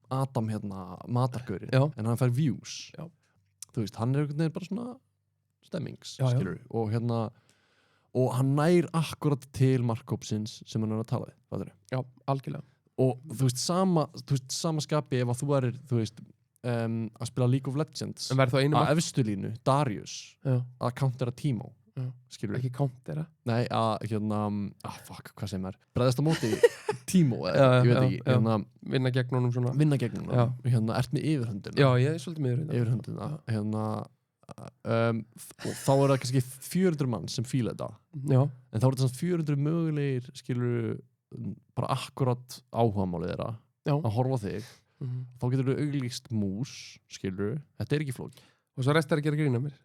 Adam hérna matargaurinn, Já. en hann fær views. Já. Þú veist, hann er einhvern veginn bara svona stemmings, Já, já. skilur og hérna og hann nær akkurat til markkópsins sem hann er að tala við, fattarðu? Já, algjörlega. Og þú veist, sama skapi ef að þú erir, þú veist, að spila League of Legends En verð þá einu að mark? efstu línu, Darius Já. að countera Timo, skilur Ekki countera. Nei, fuck, hvað segir maður? Bregðast á móti tímó, eða, ég veit ekki, hérna, Vinna gegn honum svona. vinna gegn honum, hérna, ert með yfirhöndina. Já, ég er svolítið með Yfirhöndina, hérna, og þá það kannski 400 mann sem fíla þetta. Já. En þá þetta samt 400 mögulegir, skilur, bara akkurat áhugamálið þeirra að horfa á þig. Þá getur þú auglýst mús, skilur, þetta ekki flókið. Og svo restar að gera grín af mér.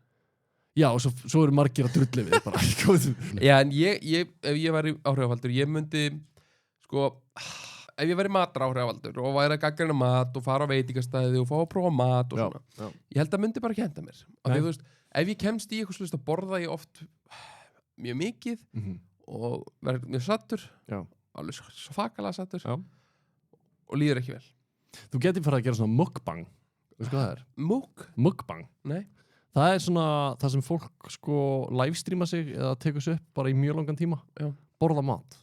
Já, og svo eru margir að drulli við bara. Já, en ef ég væri áhrifavaldur, ég myndi, sko, ef ég væri mataráhrifavaldur og væri að gagnrýna mat og fara á veitingastæði og fá að prófa mat og svona, ég held að myndi bara ekki henda mér. Af því, þú veist, ef ég kemst í eitthvað slúst að borða ég oft mjög mikið og verður mjög sattur, alveg svo fakalega sattur og líður ekki vel. Þú getur farið að gera svona mukbang. Veistu hvað það er? Mukbang. Nei. Það er svona það sem fólk sko livestreama sig eða tekur sig upp bara í mjög langan tíma. Borða mat.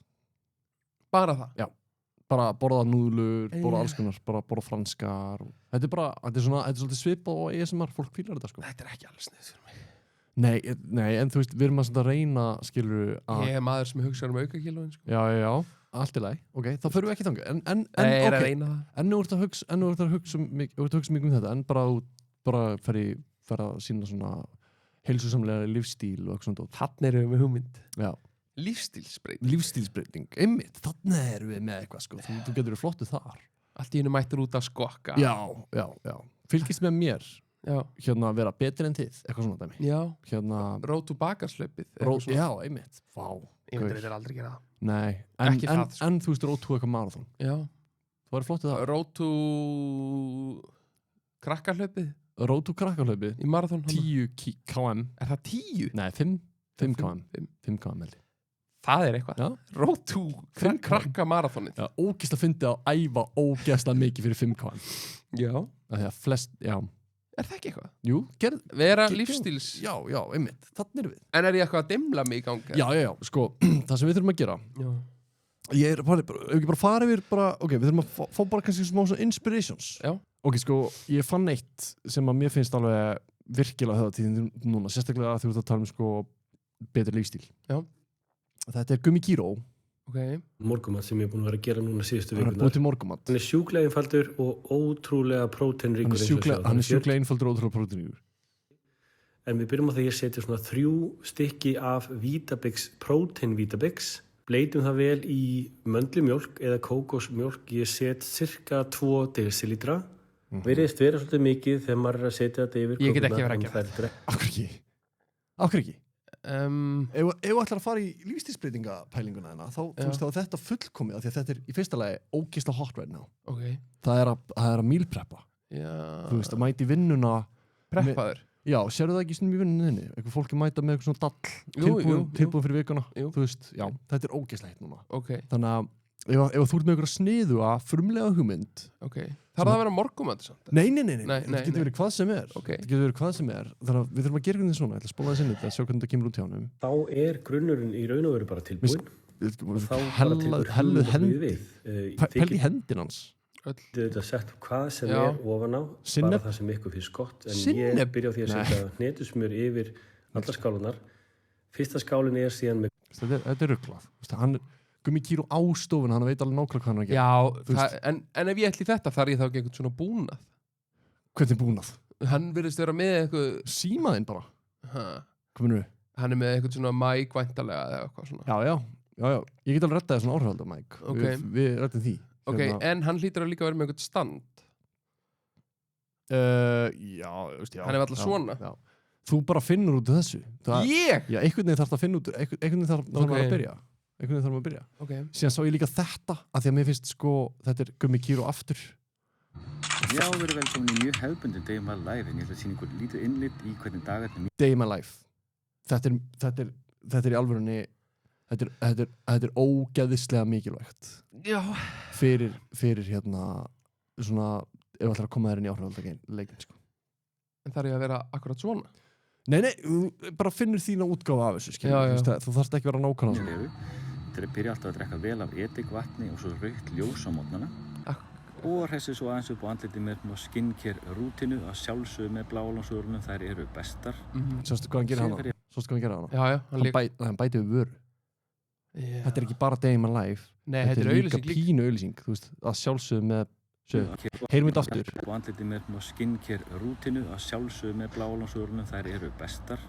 Bara það? Já. Bara borða núðlur, borða alls konar, bara borða franskar. Þetta er svolítið svipað og ASMR, fólk fílar þetta sko. Þetta er ekki alveg snið fyrir mig. Nei, en þú veist, við erum að reyna, skilur að... Ég er maður sem hugsa aukakílóin sko. Já. Allt í lagi, ok, þá förum við ekki þangað en er að reyna það en nú ert að hugsa mikið um þetta en bara fer að sína svona heilsusamlega lífstíl og eitthvað svona. Þarna erum við með hugmynd. Já. Lífstílsbreyting, einmitt, þarna erum við með eitthvað sko. Þú getur verið flottu þar. Allt í hennu mættur út að skokka. Já. Fylgist með mér. Já. Hérna vera betri en þið, eitthvað svona dæmi. Já. Hérna Road to Bakarslaupið. Já, einmitt. Vá. Ég myndi þetta aldrei gera það. Nei, en þú veist Road to eitthvað marathon. Já. Það var flott það. Road to krakkarhlaupið. Road to krakkarhlaupið. Í marathon. 10 km. Er það 10? Nei, 5 km. 5 km held ég. Það er eitthvað. Road to krakkamarathonið. Já, ógeðslega fyndið að æfa ógeðslega mikið fyrir 5 km. Já. Það er flest, já. Er það ekki eitthvað? Jú, vera lífstíls. Já, einmitt, þannig erum við. En er ég eitthvað að dimla mig í gangi? Já, sko, það sem við þurfum að gera. Já. Ég er bara fara yfir ok, við þurfum að fá bara kannski smá svona inspirations. Já. Ok, sko, ég fann eitt sem að mér finnst alveg virkilega höfðatíðin núna, sérstaklega að þú ert að tala sko betri lífstíl. Já. Þetta er Gummi Kíró. Morgumat sem ég er búin að vera að gera núna síðustu vikunar. Hann er búin til morgumat. Hann er sjúklega einfaldur og ótrúlega próteinríkur. Hann er sjúklega einfaldur og ótrúlega próteinríkur. En við byrjum á því að ég setja svona 3 stykki af Vítabix, prótein Vítabix. Bleitum það vel í möndlumjólk eða kókosmjólk. Ég set cirka 2 decilítra. Veriðist vera svolítið mikið þegar maður er að setja þetta yfir. Ég get ekki verið að gera þetta. Af hverju ekki? Ef þú ætlar að fara í lífstílsbreytingapælinguna þarna, þá þú veist þá þetta fullkomið af því að þetta er í fyrsta lagi ógeðslega hot right now. Það er að mealpreppa. Þú veist að mæta í vinnuna. Preppaður? Já, sérðu það ekki snum í vinnunni? Eitthvað fólki mæta með eitthvað svona dall tilbúin fyrir vikuna. Þú veist, já, þetta er ógeðslega hitt núna. Þannig að ef þú ert með eitthvað sniðu að frumlega hugmynd. Þarf það að vera morgumat samt? Nei. Það getur verið hvað sem er. Það getur verið hvað sem er. Þannig að við þurfum að gera hvernig svona. Ég ætla að spóla það sinni þetta, sjá hvernig það kemur út hjá honum. Þá er grunnurinn í raun og veru bara tilbúin. Helluð í hendin hans. Þetta sett hvað sem er ofan á. Bara það sem ykkur finnst gott. En ég byrja á því að setja hnetusmjör yfir allar skálunar. Fyrsta skálin er síðan með... Þetta er ruglað. Gummi Kíró á stofuna, hann veit alveg nákvæmlega hvað hann er að gera. Já, en ef ég ætli þetta þarf ég þá ekki einhvern svona búnað. Hvernig búnað? Hann virðist vera með eitthvað... Símaðinn bara. Hvað minnur við? Hann er með eitthvað svona mæk væntalega eða eitthvað svona. Já. Ég get alveg rettað svona áhrifaldar mæk. Við rettum því. En hann hlýtur að líka vera með eitthvað stand. Já. Hann er alltaf svona. Já. Þú bara finnur út af þessu. Ég? Já, einhvern veginn þarf það að finna út, einhvern veginn þarf það að byrja. Einhvern veginn þarf maður að byrja. Síðan sá ég líka þetta af því að mér finnst sko þetta er Gummi Kíró aftur. Já, við erum velkomin í mjög hefðbundin Day in my life en ég ætla að sýna ykkur lítið innlit í hvernig dagarnir Day in my life. Þetta er í alvörunni þetta er ógeðislega mikilvægt. Já. Fyrir hérna svona ef þú ætlar að koma þér inn í áhrifaldarleikin sko. En þarf ég að vera akkurat svona? Nei, bara finnur þína útgáfa af þessu, skilur. Þú þarfst ekki vera nákvæmlega svona. Þeir byrja alltaf að drekka vel af edik-vatni og svo rautt ljós á morgnana. Og hressi svo aðeins upp á andliti með skincare rútinu að sjálfsögðu með bláalansvörunum, þær eru bestar. Sástu hvað hann gerir hana? Sástu hvað hann gera hana? Já, Hann bæti við vöru. Þetta er ekki bara Day in my life. Nei, þetta er líka auglýsing pínu auglýsing, þú veist, að sjálfsögðu með heyrum þetta aftur. Og andlitið með skincare rútinu að sjálfsögðu með bláalansvörunum, þær eru bestar.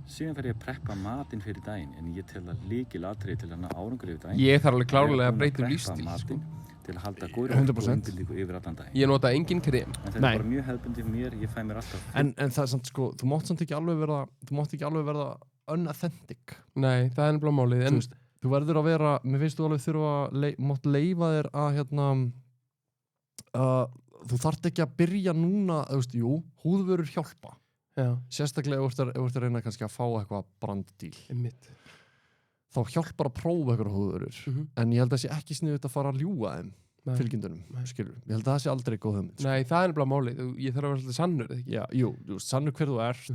Síðan fer ég að preppa matinn fyrir daginn, en ég tel að lykilatriði til að ná árangur yfir daginn. Ég þarf alveg klárlega að breyta lífstíl, sko. Til að halda góðri orku og undirlíku yfir allan daginn. Ég nota engin krem. En þetta er bara mjög hefðbundið mér, ég fæ mér alltaf... En það er samt sko, þú mátt ekki alveg verða unauthentic. Nei, það er nefnilega málið. En þú verður að vera, mér finnst þú alveg þurfa mátt leyfa þér að þú þarft ekki að byrja núna, þú veist, jú, húðvörur hjálpa. Já. Sérstaklega ef þú ert að reyna kannski að fá eitthvað branddíl. Einmitt. Þá hjálpar að prófa eitthvað húðvörur. En ég held að það sé ekki sniðugt að fara að ljúga þeim fylgjendunum, skilur. Ég held að það sé aldrei góð hugmynd. Nei, það er nefnilega málið. Ég þarf að vera svolítið sannur, eða ekki? Já, jú, sannur hver þú ert.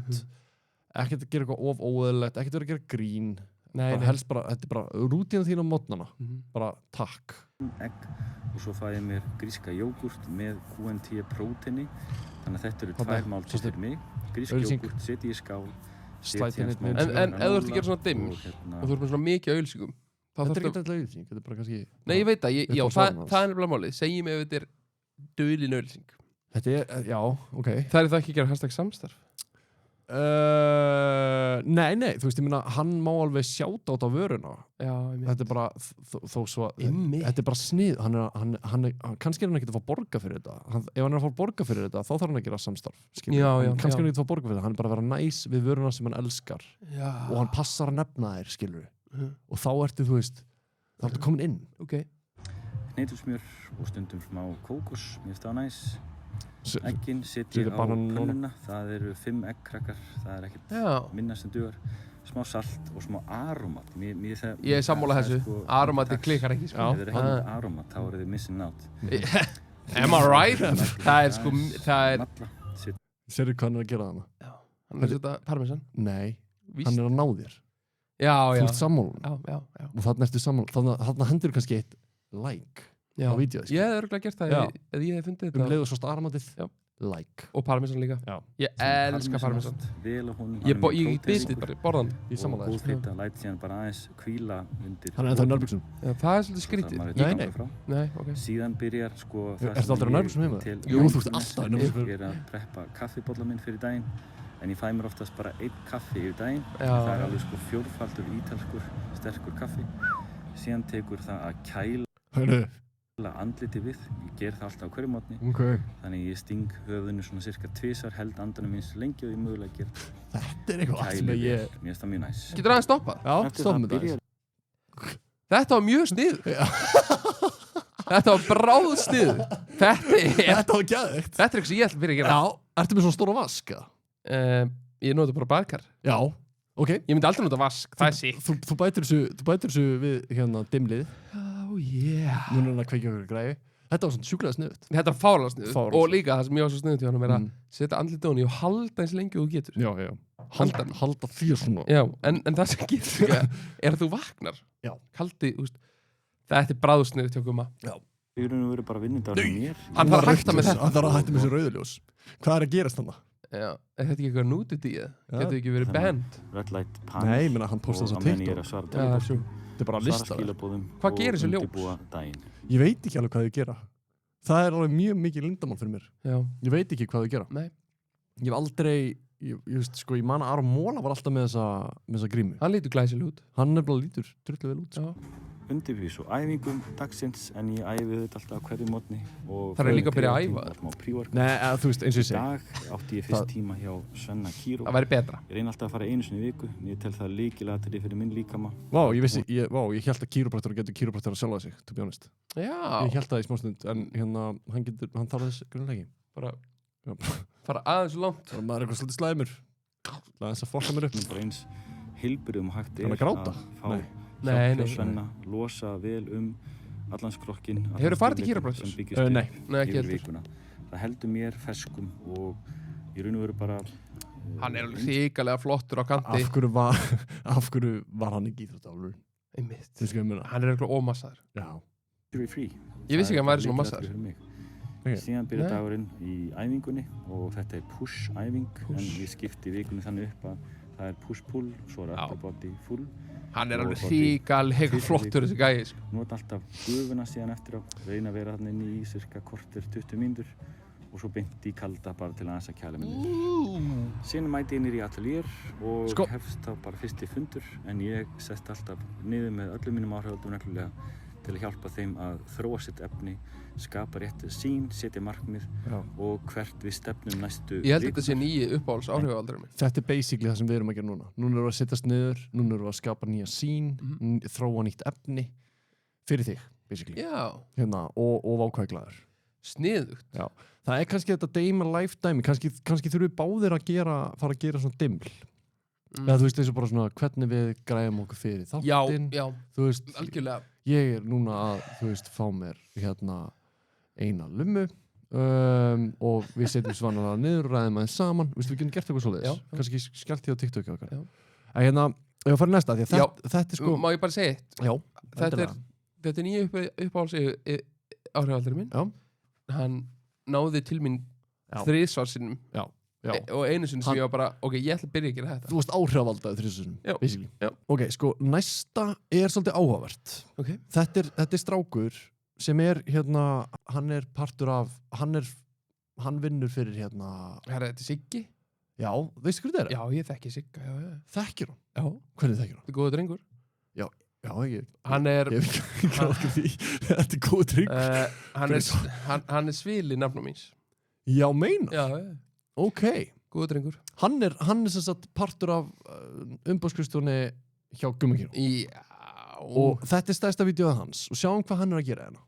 Ekkert að gera eitthvað of óeðlilegt, ekkert að vera að gera grín. Nei. Helst bara, þetta er bara rútína þín á mótnana. Bara takk. Egg og svo fæ ég mér gríska jógurt með QNT próteini. Þannig að þetta eru 2 máltíðir fyrir mig. Grísk jógurt, setja í skál. En ef þú ert að gera svona dimm og þú ert með svona mikið auglýsingum. Þetta er ekki alltaf auglýsing, þetta er bara kannski... Nei, ég veit það, já, það er nefnilega málið. Segjum ef þetta er dulin auglýsing. Þetta er, já, ok. Það er það ekki að gera hashtag samstarf? Nei, þú veist, ég meina, hann má alveg sjáta át á vöruna. Já, ég meina. Þetta er bara, þó svo, þetta er bara snið, kannski er hann ekkert að fá borga fyrir þetta. Ef hann er að fá borga fyrir þetta, þá þarf hann að gera samstarf. Já. Kannski er hann ekkert að fá borga fyrir þetta, hann er bara að vera næs við vöruna sem hann elskar. Já. Og hann passar að nefna þær, skilur. Og þá ertu, þú veist, þá ertu komin inn. Ok. Hnetusmjör og stundum smá kókos, mér finnst það næs. Eggin setjum á pönnuna, það eru 5 eggkrakkar, það er ekkert minna sem dugar. Smá salt og smá aromat. Ég er sammála þessu, aromati klikkar ekki. Ef þið er ekki með aromat, þá eru þið missing out. Am I right? Það er sko, það er... Sérðu hvað hann er að gera þarna? Já, hann er að setja parmesan. Nei, hann er að ná þér. Já. Þú ert sammálun. Já. Og þarna ertu sammálun, þarna hendur kannski eitt like. á vídeóið. Ég hef örugglega gert það ef ég hef fundið þetta. Leið og svo aromatið, like. Og parmesan líka. Ég elska parmesan. Ég byrði borðan. Ég samanlega. Og góðfita læt síðan bara aðeins hvíla undir. Hann er ennþá í nærbuxum. Það er svolítið skrítið. Nei, ok. Síðan byrjar sko það sem ég til. Jú, þú ert alltaf í nærbuxum. Ég er að preppa kaffibolla minn fyrir daginn. En ég fæ mér oftast bara 1 kaffi yfir daginn. Það er alveg sko 4-faldur ítalskur, sterkur kaffi. Síðan tekur það að kæla andliti við. Ég ger það alltaf á hverju morgni. Þannig ég sting höfðinu svona cirka 2 held andanum eins lengi og ég mögulega ger. Þetta er eitthvað sem ég... Mér finnst það mjög næs. Getur aðeins stoppað? Já, stoppum þetta. Þetta var mjög snið. Þetta var bráð snið. Þetta var gæðvikt. Þetta er eitthvað sem ég ætla að byrja að gera. Já, ertu með svona stóra vask? Ég nota bara baðkar. Já, ok. Ég myndi aldrei nota vask, það er síkt. Þú bætir þessu við hérna dimlið. Nú er hann að kveikja okkur græði. Þetta var svona sjúklega sniðut. Þetta var fárlega sniðut. Og líka það sem ég var svo sniðut hjá hann er að setja andlitið á hann og halda eins lengi og þú getur. Já. Halda því svona. Já, en það sem getur er að þú vaknar. Já. Haldi, þetta er bráðsniðut hjá Gumma. Já. Ég verður bara vinnindar með mér. Hann þarf að hætta með þetta. Hann þarf að hætta með þessu rauðuljós. Hvað er að gerast þarna? Já, er þetta ekki eitthvað nudity eða? Getur ekki verið banned? Red light panel. Nei, menna hann postar þess að TikTok. Þetta er bara að lista það. Hvað gerir þessu ljós? Ég veit ekki alveg hvað þau gera. Það er alveg mjög mikið lindamál fyrir mér. Já. Ég veit ekki hvað þau gera. Nei. Ég hef aldrei, ég man að Aron Móla var alltaf með þessa grímu. Hann lítur glæsileg út. Hann nefnilega lítur drullu vel út. Já. Undirbúið svo æfingum dagsins en ég æfi þetta alltaf hverju morgni. Það er líka að byrja að æfa? Nei, þú veist, eins og ég segi. Í dag átti ég fyrst tíma hjá Svenna Kíró. Það væri betra. Ég reyni alltaf að fara einu sinni í viku. Ég tel það lykilatriði fyrir minn líkama. Ég held að kýrópraktor getur kýrópraktor að sjálfa sig, to be honest. Já. Ég held það í smástund, en hérna, hann þarf þess grunnlega ekki. Fara aðeins langt. Maður er eitthvað svolítið slæmur. Aðeins að fokka mér upp. Bara eins heilbrigðum og hægt er að fá hjálpa Svenna, losa vel allan skrokkin. Hefur þið farið til kýrópraktor? Nei, ekki heldur. Það heldur mér ferskum og í raun og veru bara... Hann er alveg hrikalega flottur á kanti. Af hverju var hann ekki íþróttálfur? Einmitt. Hann er eitthvað ómassaður. Já. Ég vissi ekki að hann væri svona massaður. Síðan byrja dagurinn í æfingunni og þetta er push-æfing en ég skipti vikunni þannig upp að það er push-pull, svo er upper body full. Hann er alveg hrikalega flottur þessi gæi, sko. Nota alltaf gufuna síðan eftir á, reyna að vera þarna inn í cirka korter 20 mínútur og svo beint í kalda bara til aðeins að kæla minni. Síðan mæti ég niður í atelier og hefst þá bara fyrsti fundur, en ég sest alltaf niður með öllum mínum áhrifaldum reglulega til að hjálpa þeim að þróa sitt efni, skapa réttið sín, setja markmið og hvert við stefnum næstu Ég held að þetta sé nýji uppáhalds áhrifaldurinn minn. Þetta er basically það sem við erum að gera núna. Núna erum við að sittast niður, núna erum við að skapa nýja sín, þróa nýtt efni fyrir þig, basically. Já. Hérna, og vákvæglaður. Sniðugt. Já. Það er kannski þetta day in my life dæmi, kannski þurfum við báðir að fara að gera svona dimml. Eða þú veist eins og bara svona hvernig við græðum okkur fyrir þáttinn. Já, þú veist, algjörlega. Ég er núna að, þú veist, fá mér hérna eina lummu og við setjum svannalega niður og ræðum aðeins saman. Við getum gert eitthvað svoleiðis. Kannski skellt því á TikTok okkar. En hérna, ég var að fara næsta því að þetta er sko... Má ég bara segja eitt? Já, þetta er nýju uppáhalds áhrifaldurinn minn. Já. Hann náði til mín 3 svarsinnum. Já. Og einu sinni sem ég var bara, ok, ég ætla að byrja að gera þetta. Þú varst áhrifavaldaði 3 sinnum, basically. Já. Ok, sko, næsta er svolítið áhugavert. Ok. Þetta er strákur sem er, hérna, hann er partur af, hann vinnur fyrir, hérna... Herra, þetta er Siggi? Já, veistu hvernig þetta er? Já, ég þekki Sigga, já. Þekkir hann? Já. Hvernig þekkir hann? Þetta er góður drengur. Já, hann er... Ég hef ekki okkur því. Þetta er góður drengur. Hann er svili nafnum míns. Já, meina? Já. Ok. Góður drengur. Hann er sem sagt partur af umbóðskrifstofunni hjá Gummakino. Já. Og þetta er stærsta vídeóð hans og sjáum hvað hann er að gera hérna.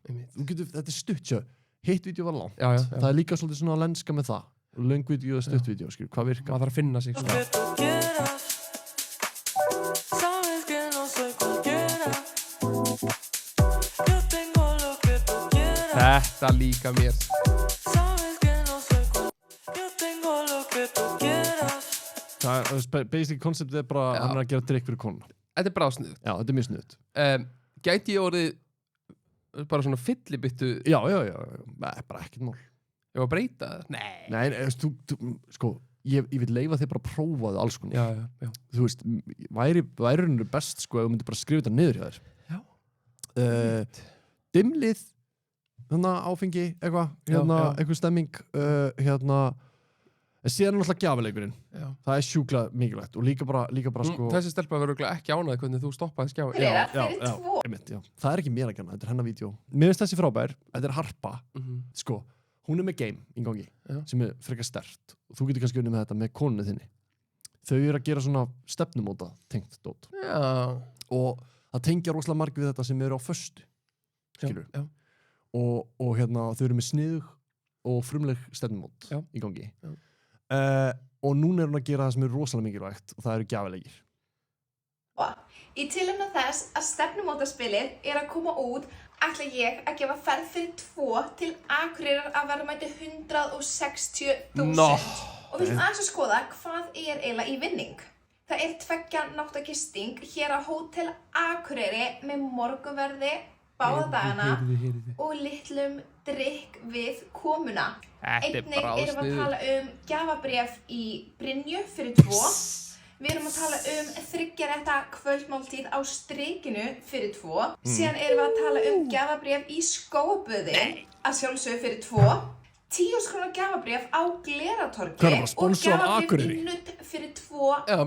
Þetta er stutt, sjá. Hitt vídeó var langt. Já. Það er líka svolítið svona að lenska með það. Löng vídeó og stutt vídeó, skilur, hvað virkar. Maður þarf að finna sig. Þetta líka mér. Það er basically konceptið er bara hann er að gera drikk fyrir konuna. Þetta er bara sniðugt. Já, þetta er mjög sniðugt. Gæti ég orðið bara svona fyllibittu? Já. Nei, bara ekkert mál. Ég var að breyta það? Nei, þú sko, ég vil leyfa þig bara að prófa það alls konar. Já. Þú veist, væri best sko ef þú myndir bara skrifa þetta niður hjá þér. Já. Dimmlið, hérna áfengi, eitthvað stemming, en síðan er náttúrulega gjafaleikurinn. Það er sjúkla mikilvægt og líka bara sko... Þessi stelpa verður ekki ánægð hvernig þú stoppaði skjá. Já. Það er ekki mér að gana, þetta er hennar vídeo. Mér finnst þessi frábær, þetta er Harpa, sko, hún er með game í gangi, sem er frekar sterkt. Þú getur kannski unnið með þetta með konunni þinni. Þau eru að gera svona stefnumóta tengt dót. Já. Og það tengja rosalega marg við þetta sem eru á föstu, skilur. Já. Og hérna, þau eru með sniðug og frumleg stefnumót í gangi. Já. Og núna er hún að gera það sem er rosalega mikilvægt og það eru gjafalegir. Í tilefni þess að stefnumótaspilið er að koma út ætla ég að gefa ferð fyrir 2 til Akureyrar að verðmæti 160.000 og við ætlum aðeins að skoða hvað er eiginlega í vinning. Það er 2 nátta gisting hér á Hótel Akureyri með morgunverði báða dagana og litlum drykk við komuna. Einnig erum við að tala gjafabréf í Brynju fyrir 2. Við erum að tala 3 rétta kvöldmáltíð á Strikinu fyrir 2. Síðan erum við að tala gjafabréf í Skóaböði að sjálfsögðu fyrir 2. 10.000 króna gjafabréf á Gleratorgi og gjafabréf í Nudd fyrir 2 á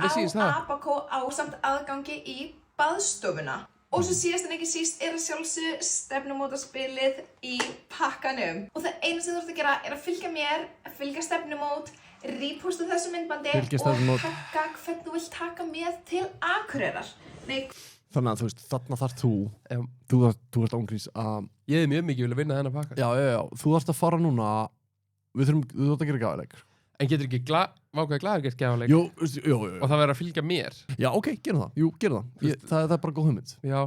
Abakó ásamt aðgangi í baðstofuna. Og svo síðast en ekki síst er að sjálfsögðu stefnumótaspilið í pakkanum. Og það eina sem þú ert að gera er að fylgja mér, fylgja stefnumót, reposta þessu myndbandi og taka hvernig þú vilt taka með til Akureyrar. Þannig að þú veist, þarna þarf þú ert ángrís að... Ég mjög mikið vilja vinna þennan pakka. Já, þú þarfst að fara núna, þú þarft að gera gafaleikur. En getur ekki vákvæði glaður gert gafaleikur? Jú. Og það verður að fylgja mér? Já, ok, gerum það. Það er bara góð hugmynd. Já.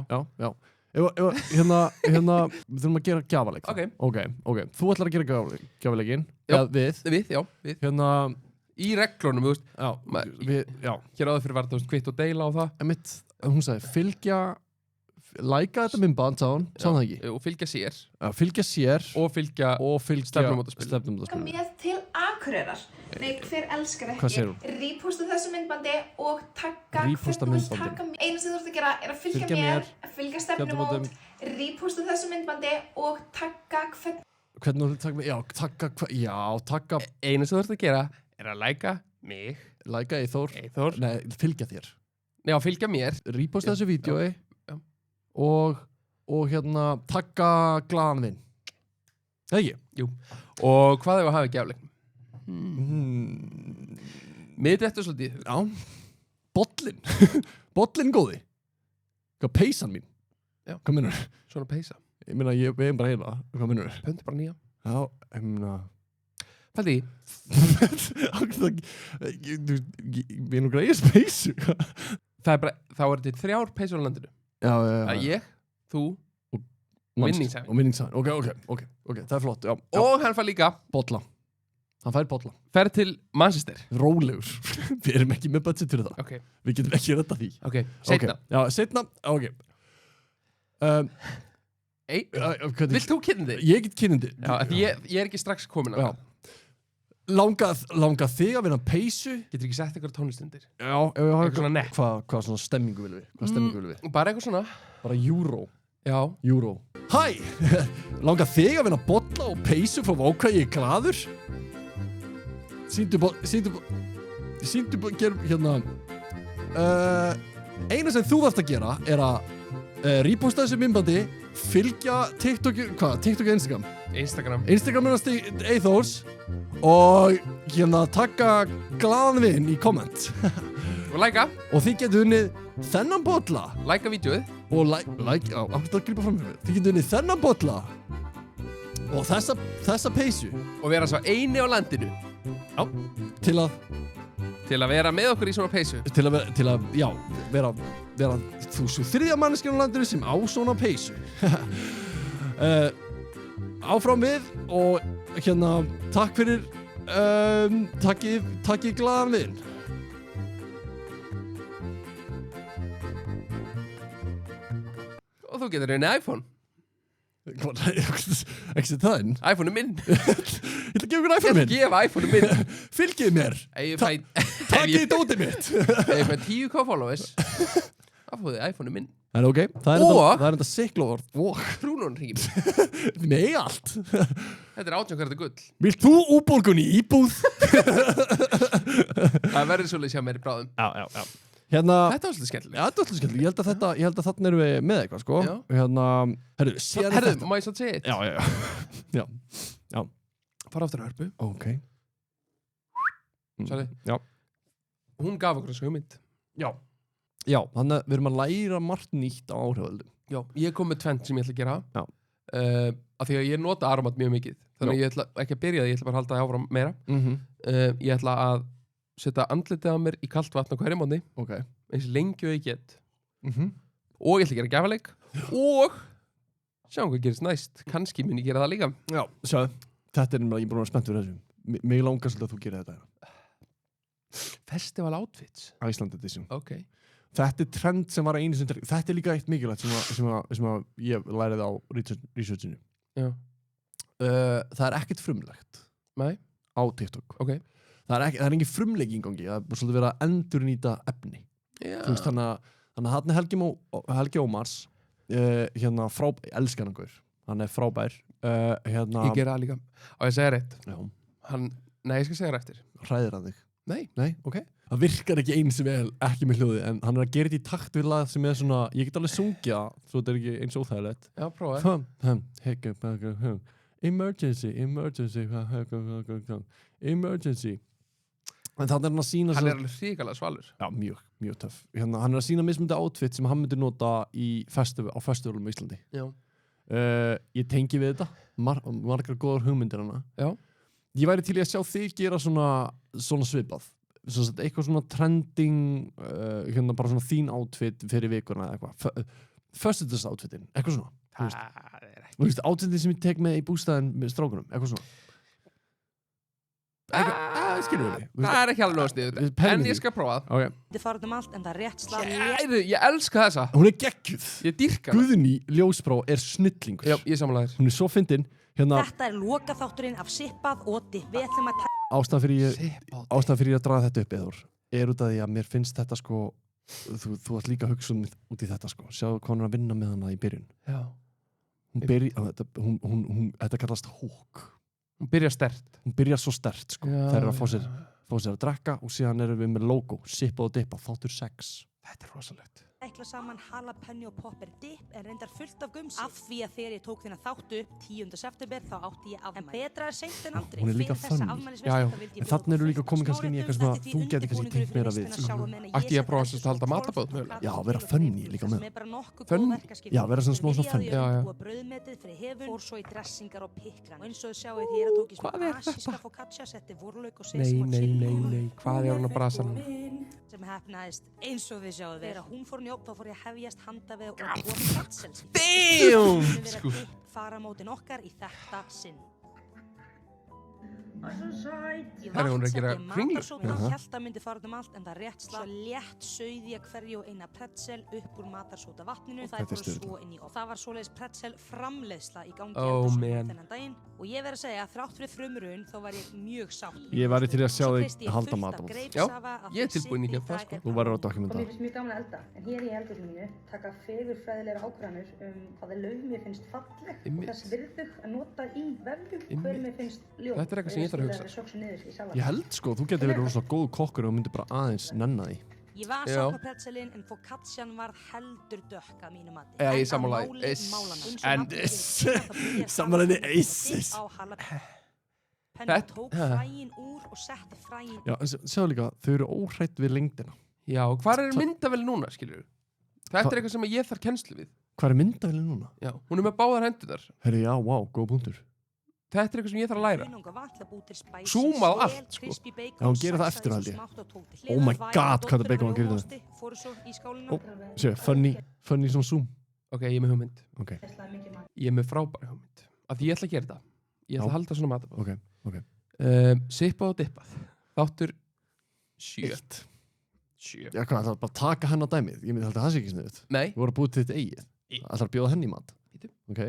Hérna, við þurfum að gera gjafaleik. Ok. Þú ætlar að gera gjafaleikinn. Við. Hérna... Í reglunum, þú veist. Já. Hér áður fyrir var þetta kvitt og deila á það. Hún sagði, fylgja Læka þetta myndband, sá það ekki? Og fylgja sér. Fylgja sér Og fylgja stefnumótaspili. Með til Akureyrar. Nei, hver elskar Hvað segir ekki? Ríposta þessu myndbandi og tagga Ríposta hvern þú vilt myndbandinu. taka mig. Eina sem þú ert að gera er að fylgja mér, fylgja stefnumót, ríposta þessu myndbandi og tagga hvern. Hvernig þú taka mig? Tagga. Eina sem þú ert að gera er að læka mig. Læka Eyþór. Nei, fylgja þér. Nei, að fylgja mér. Ríposta þessu vídeói. Já. Og hérna, tagga glaðan þinn. Það ekki? Jú. Og hvað hefur að hafa ekki afleiknum? Mitt eftir svolítið. Já. Bollin. Bollin góði. Hvað peysan mín? Já. Hvað minnur? Svona peysa. Ég meina, ég er bara hérna. Hvað minnur? Pöntu bara 9. Já, ég meina... Fældi í. Við erum greiðis peysu. Það er bara, þá er þetta 3 peysur á landinu. Já. Það er ég, þú og vinningshafinn. Og vinningshafinn. Ok, það er flott. Já. Og hann fær líka bolla. Hann fær bolla. Fer til Manchester. Rólegur. Við erum ekki með budget fyrir það. Ok. Við getum ekki rettað því. Ok, seinna. Já, seinna. Ok. Vilt þú kynnindi? Ég get kynnindi. Já, ég er ekki strax komin að það. Langað þig að vinna peysu. Getur ekki sett eitthvað tónlistundir? Já, ef við hafa eitthvað svona nett. Hvað svona stemmingu viljum við? Hvað stemmingu viljum við? Bara eitthvað svona. Bara Euro. Já. Euro. Hæ! Langað þig að vinna bolla og peysu frá Vóka, ég er glaður. Sýndu gerum hérna. Eina sem þú þarft að gera er að reposta þessu myndbandi, fylgja TikTok og Instagram. Instagram Eyþórs og hérna taka glaðan vinn í komment. Og læka. Og þið getur unnið þennan bolla. Læka vídeoið. Og ákveðt að grípa fram hjá. Þið getur unnið þennan bolla og þessa peysu. Og vera svo eini á landinu. Já. Til að vera með okkur í svona peysu. Til að vera þú svo þriðja manneskjan á landinu sem á svona peysu. Áfram við og hérna takk fyrir takk í glaðan vinn. Og þú getur unnið iPhone. Ekki það inn? iPhone er minn. Ég ætla að gefa ykkur iPhone minn. Ég gefa iPhone er minn. Fylgið mér. Takk í dótið mitt. Ef ég fæ 10k followers, þá fóðu iPhone er minn. Það er ok. Það er enda siklóvart. Trúnun hringir. Nei, allt. Þetta er 18 karata gull. Vilt þú útborgun í íbúð? Það verður svolítið sjá mér í bráðum. Já. Hérna, þetta var svolítið skemmtilegt. Já, þetta var svolítið skemmtilegt. Ég held að þarna erum við með eitthvað, sko. Já. Hérna, herðu, má ég svo að segja eitt? Já. Fara aftur að hörpu. Ok. Sorry. Já. Hún gaf okkur þessu hugmynd. Já, þannig að við erum að læra margt nýtt á áhrifaldum. Já, ég kom með tvent sem ég ætla að gera. Já. Af því að ég nota aromat mjög mikið. Þannig að ég ætla ekki að byrja það, ég ætla bara að halda það áfram meira. Ég ætla að setja andlitið á mér í kalt vatn á hverju mánuði. Ok. Eins lengi og ég get. Og ég ætla að gera gjafaleik. Og sjáum hvað gerist næst. Kannski mun ég gera það líka. Já, sjáðu. Þetta er ég búin að vera spennt fyrir þessu. Mig langar svolítið að þú gerir þetta. Festival outfits. Iceland edition. Ok. Þetta er trend sem var einu sem þetta er líka eitt mikilvægt sem að ég læriði á researchinu. Já. Það er ekkert frumlegt. Nei. Á TikTok. Ok. Það er engin frumleiki í gangi. Það er svolítið verið að endurnýta efni. Já. Þú veist, þannig að hann er Helgi Ómars hérna ég elska hann gaur. Hann er frábær. Ég gera það líka. Og ég segja rétt. Já. Nei, ég skal segja það eftir. Hræðir hann þig? Nei, ok. Það virkar ekki eins vel, ekki með hljóði, en hann er að gera þetta í takt við lag sem er svona, ég get alveg sungja, svo þetta er ekki eins óþægilegt. Já, prófa. Emergency. En þannig er hann að sína... Hann er alveg hrikalega svalur. Já, mjög töff. Hann er að sína mismundi outfit sem hann myndi nota á festivalum í Íslandi. Já. Ég tengi við þetta, margar góðar hugmyndir hana. Já. Ég væri til í að sjá þig gera svona svipað. Eitthvað svona trending, bara svona þín outfit fyrir vikuna eða eitthvað. Föstudags outfitin, eitthvað svona. Það er ekki. Þú veist, outfitin sem ég tek með í bústæðin með strákunum, eitthvað svona. skilur við. Það ekki alveg nóg sniðugt. En ég skal prófa það. Ok. Þið farið allt en það er rétt slag. Ég elska þessa. Hún geggjuð. Ég dýrka hana. Guðný ljósbrá snillingur. Já, ég sammála þér. Hún svo fyndin. Hérna, Þetta lokaþátturinn af Sippað og Dipp. Við ætlum að ástæðan fyrir ég að draga þetta upp, Eður, út af því að mér finnst þetta sko, þú ert líka að hugsa út í þetta sko. Sjáðu hvað hún er að vinna með hana í byrjun. Já. Þetta kallast hók. Hún byrjar sterkt. Hún byrjar svo sterkt sko. Það er að fá sér að drekka og síðan erum við með logo, Sippað og Dippa, þáttur 6. Þetta er rosalegt. ækla saman jalapeno popper dip en reyndar fullt af gumsi. Af því að þegar ég tók þína þáttu 10. september þá átti ég afmæli. En betra er seint en aldrei. Hún er líka funny. En þannig eru líka komin kannski inn í eitthvað sem að þú getur kannski tengt meira við. Ætti ég að prófa að halda matabóð mögulega? Já, vera funny líka með. Funny? Já, vera svona smá svona funny. Já. Brauðmetið fyrir hefun, fór svo í dressingar og pikran. Og eins og þið sjáu því að tók ég svona asíska focaccia, setti vorlauk og sesam og chili. Nei, hvað er hún að brasa hann? Sem hefnaðist eins og þið sjáu þegar hún fór njótt þá fór ég að hefjast handafið og góða pretzels. Damn! Fara mótin okkar í þetta sinn. Herra, hún er að gera kringlur. Ég held að myndi fara allt en það rétt slag. Svo létt sauði ég hverju og eina pretzel upp úr matarsóta vatninu og það fóru svo inn í ofn. Það var svoleiðis pretzel framleiðsla í gangi þennan daginn og ég verð að segja að þrátt fyrir frumraun þá var ég mjög sátt. Ég væri til að sjá þig halda matabóð. Já, ég er tilbúin í það sko. Þú væri á dokumentar. Mér finnst mjög gaman að elda, en hér í eldhúsinu mínu taka fegurfræðilegar ákvarðanir hvaða lauf mér finnst falleg og þess virðug að nota í vefjum hver mér finnst ljóð. Þetta er eitthvað sem ég þarf að hugsa. Ég held sko, þú getur verið rosalega góð kokkur og myndir bara aðeins nenna því. Ég var sátt á pretzelin en focaccian var heldur dökk að mínu mati. Já, ég sammála. Sammálaði eisis. Penna tók fræin úr og setti fræin. Já, en sjáðu líka, þau eru óhrætt við lengdina. Já, hvað er myndavél núna, skilur? Þetta er eitthvað sem ég þarf kennslu við. Hvað er myndavélin núna? Já, hún er með báðar hendunar. Herri, já, vá, góð punktur. Þetta er eitthvað sem ég þarf að læra. Zoomað allt, sko. Já, hún gerir það eftir, held ég. Oh my god, hvað það bacon hún gerir það. Ó, séu, funny svona zoom. Ok, ég er með hugmynd. Ok. Ég er með frábæri hugmynd. Af því ég ætla að gera það. Ég ætla að halda svona matabóð. Ok. Sippað og dippað. Þáttur 7. Já, hvað, það er bara að taka henn á dæmið. Ég myndi held að það sé ekki sniðut. Nei. Þú voru að búið til þitt eigið. Það ætlar að bjóða henni í mat. Ok.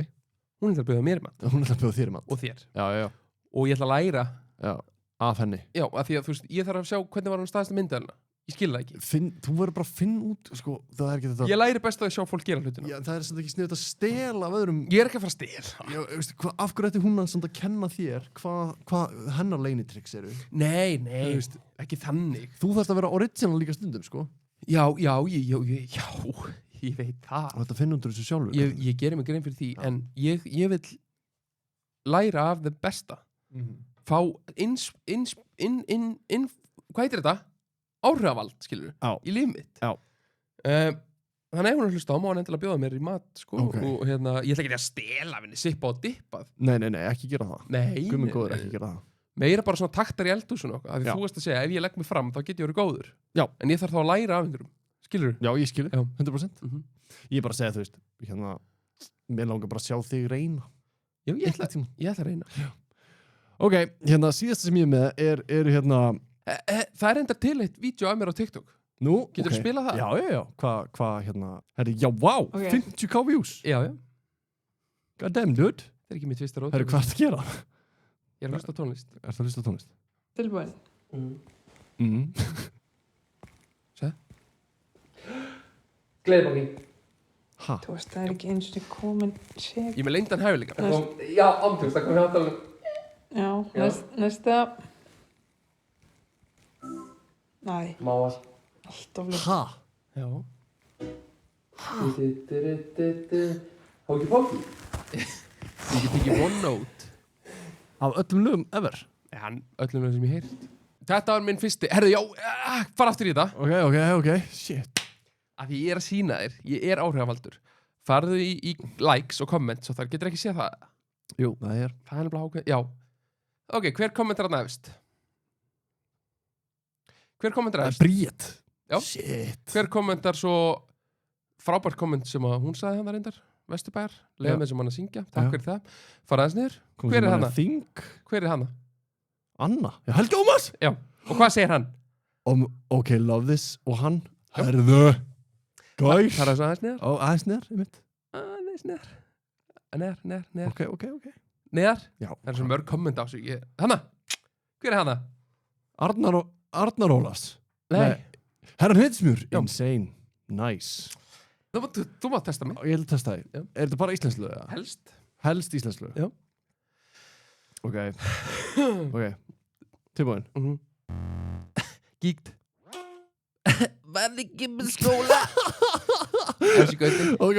Hún ætlar að bjóða mér í mat. Hún ætlar að bjóða þér í mat. Og þér. Já. Og ég ætla að læra. Já, af henni. Já, af því að þú veist, ég þarf að sjá hvernig var hún staðist að mynda hennar. Ég skil það ekki. Þú verður bara að finna út, sko, það er ekki þetta. Ég læri best að sjá fólk gera hlutina. Já, það er samt ekki sniðut að stela af öðrum. Ég er ekki að fara að stela. Já, veistu, af hverju ætti hún að kenna þér hvað hennar leynitricks eru? Nei, ekki þannig. Þú þarfst að vera original líka stundum, sko. Já, ég veit það. Og þetta finna undir þessu sjálfur. Ég gerir mig grein fyrir því, en ég vil læra af það besta. Fá hvað heitir þetta? Áhrifavald, skilur í líf mitt. Já. Þannig ef hún er hlusta á, má hann endilega bjóða mér í mat, sko. Okay. Og ég ætla ekki að stela af henni, sippa og dippað. Nei, ekki gera það. Nei. Guð minn góður, ekki gera það. Meira bara svona taktar í eldhúsinu okkar. Af því þú veist að segja, ef ég legg mig fram, þá get ég verið góður. Já. En ég þarf þá að læra af einhverjum. Skilur? Já, ég skilur. 100%. Ég er bara að segja, þú veist, mér langar bara að sjá þig reyna. Já, ég ætla að reyna. Já. Ok, síðasta sem ég er með er það er enda til eitt vídeo af mér á TikTok. Nú, getur þú spilað það? Já. Hvað, já, wow, 50k views. Já. God damn, dude. Það er ekki mitt fyrsta rót. Hvað er að gera? Ég er að hlusta á tónlist. Er það að hlusta á tónlist? Tilbúin. Sæð? Gleðibóki. Ha? Þú veist, það er ekki eins og komin Ég er með leyndan hæfileika. Já, ámtjóðst, það komið átalum. Já, næsta. Næ. Máal. Alltaf lög. Ha? Já. Hóki-póki. Ég get ekki one note. Af öllum lögum ever? Já, öllum lögum sem ég heyrt. Þetta var minn fyrsti. Herðu, já, fara aftur í þetta. Ok, shit. Af því ég er að sína þér. Ég er áhrifavaldur. Farðu í likes og comments og þar getur ekki séð það. Jú, það er. Það er nefnilega ákveð. Já. Ok, hver kommentar að næfist? Hver kommentar að næfist? Bríett. Já. Shit. Hver kommentar svo frábært komment sem að hún sagði hann þar reyndar? Vesturbæjar. Leða með sem hann að syngja. Takk fyrir það. Fara aðeins niður. Hver er hana? Þing. Hver er hana? Anna. Já, Helgi Ómars. Já. Og hvað segir hann? Ok, love this. Og hann, herðu, guys. Það svo aðeins neðar? Aðeins neðar, ég veit. Aðeins neðar. Neðar. Ok. Neðar? Já. Það svo mörg komment á sig. Hanna? Hver er hanna? Arnar Ólafs. Nei. Herran Hitsmjör, insane. Nice. Þú mátt testa mig. Ég vil testa þig. Já. Er þetta bara íslenslög? Helst íslenslög? Já. Ok. Tilbúin. Gíkt. Var ekki með skóla? Þessi gauti. Ok.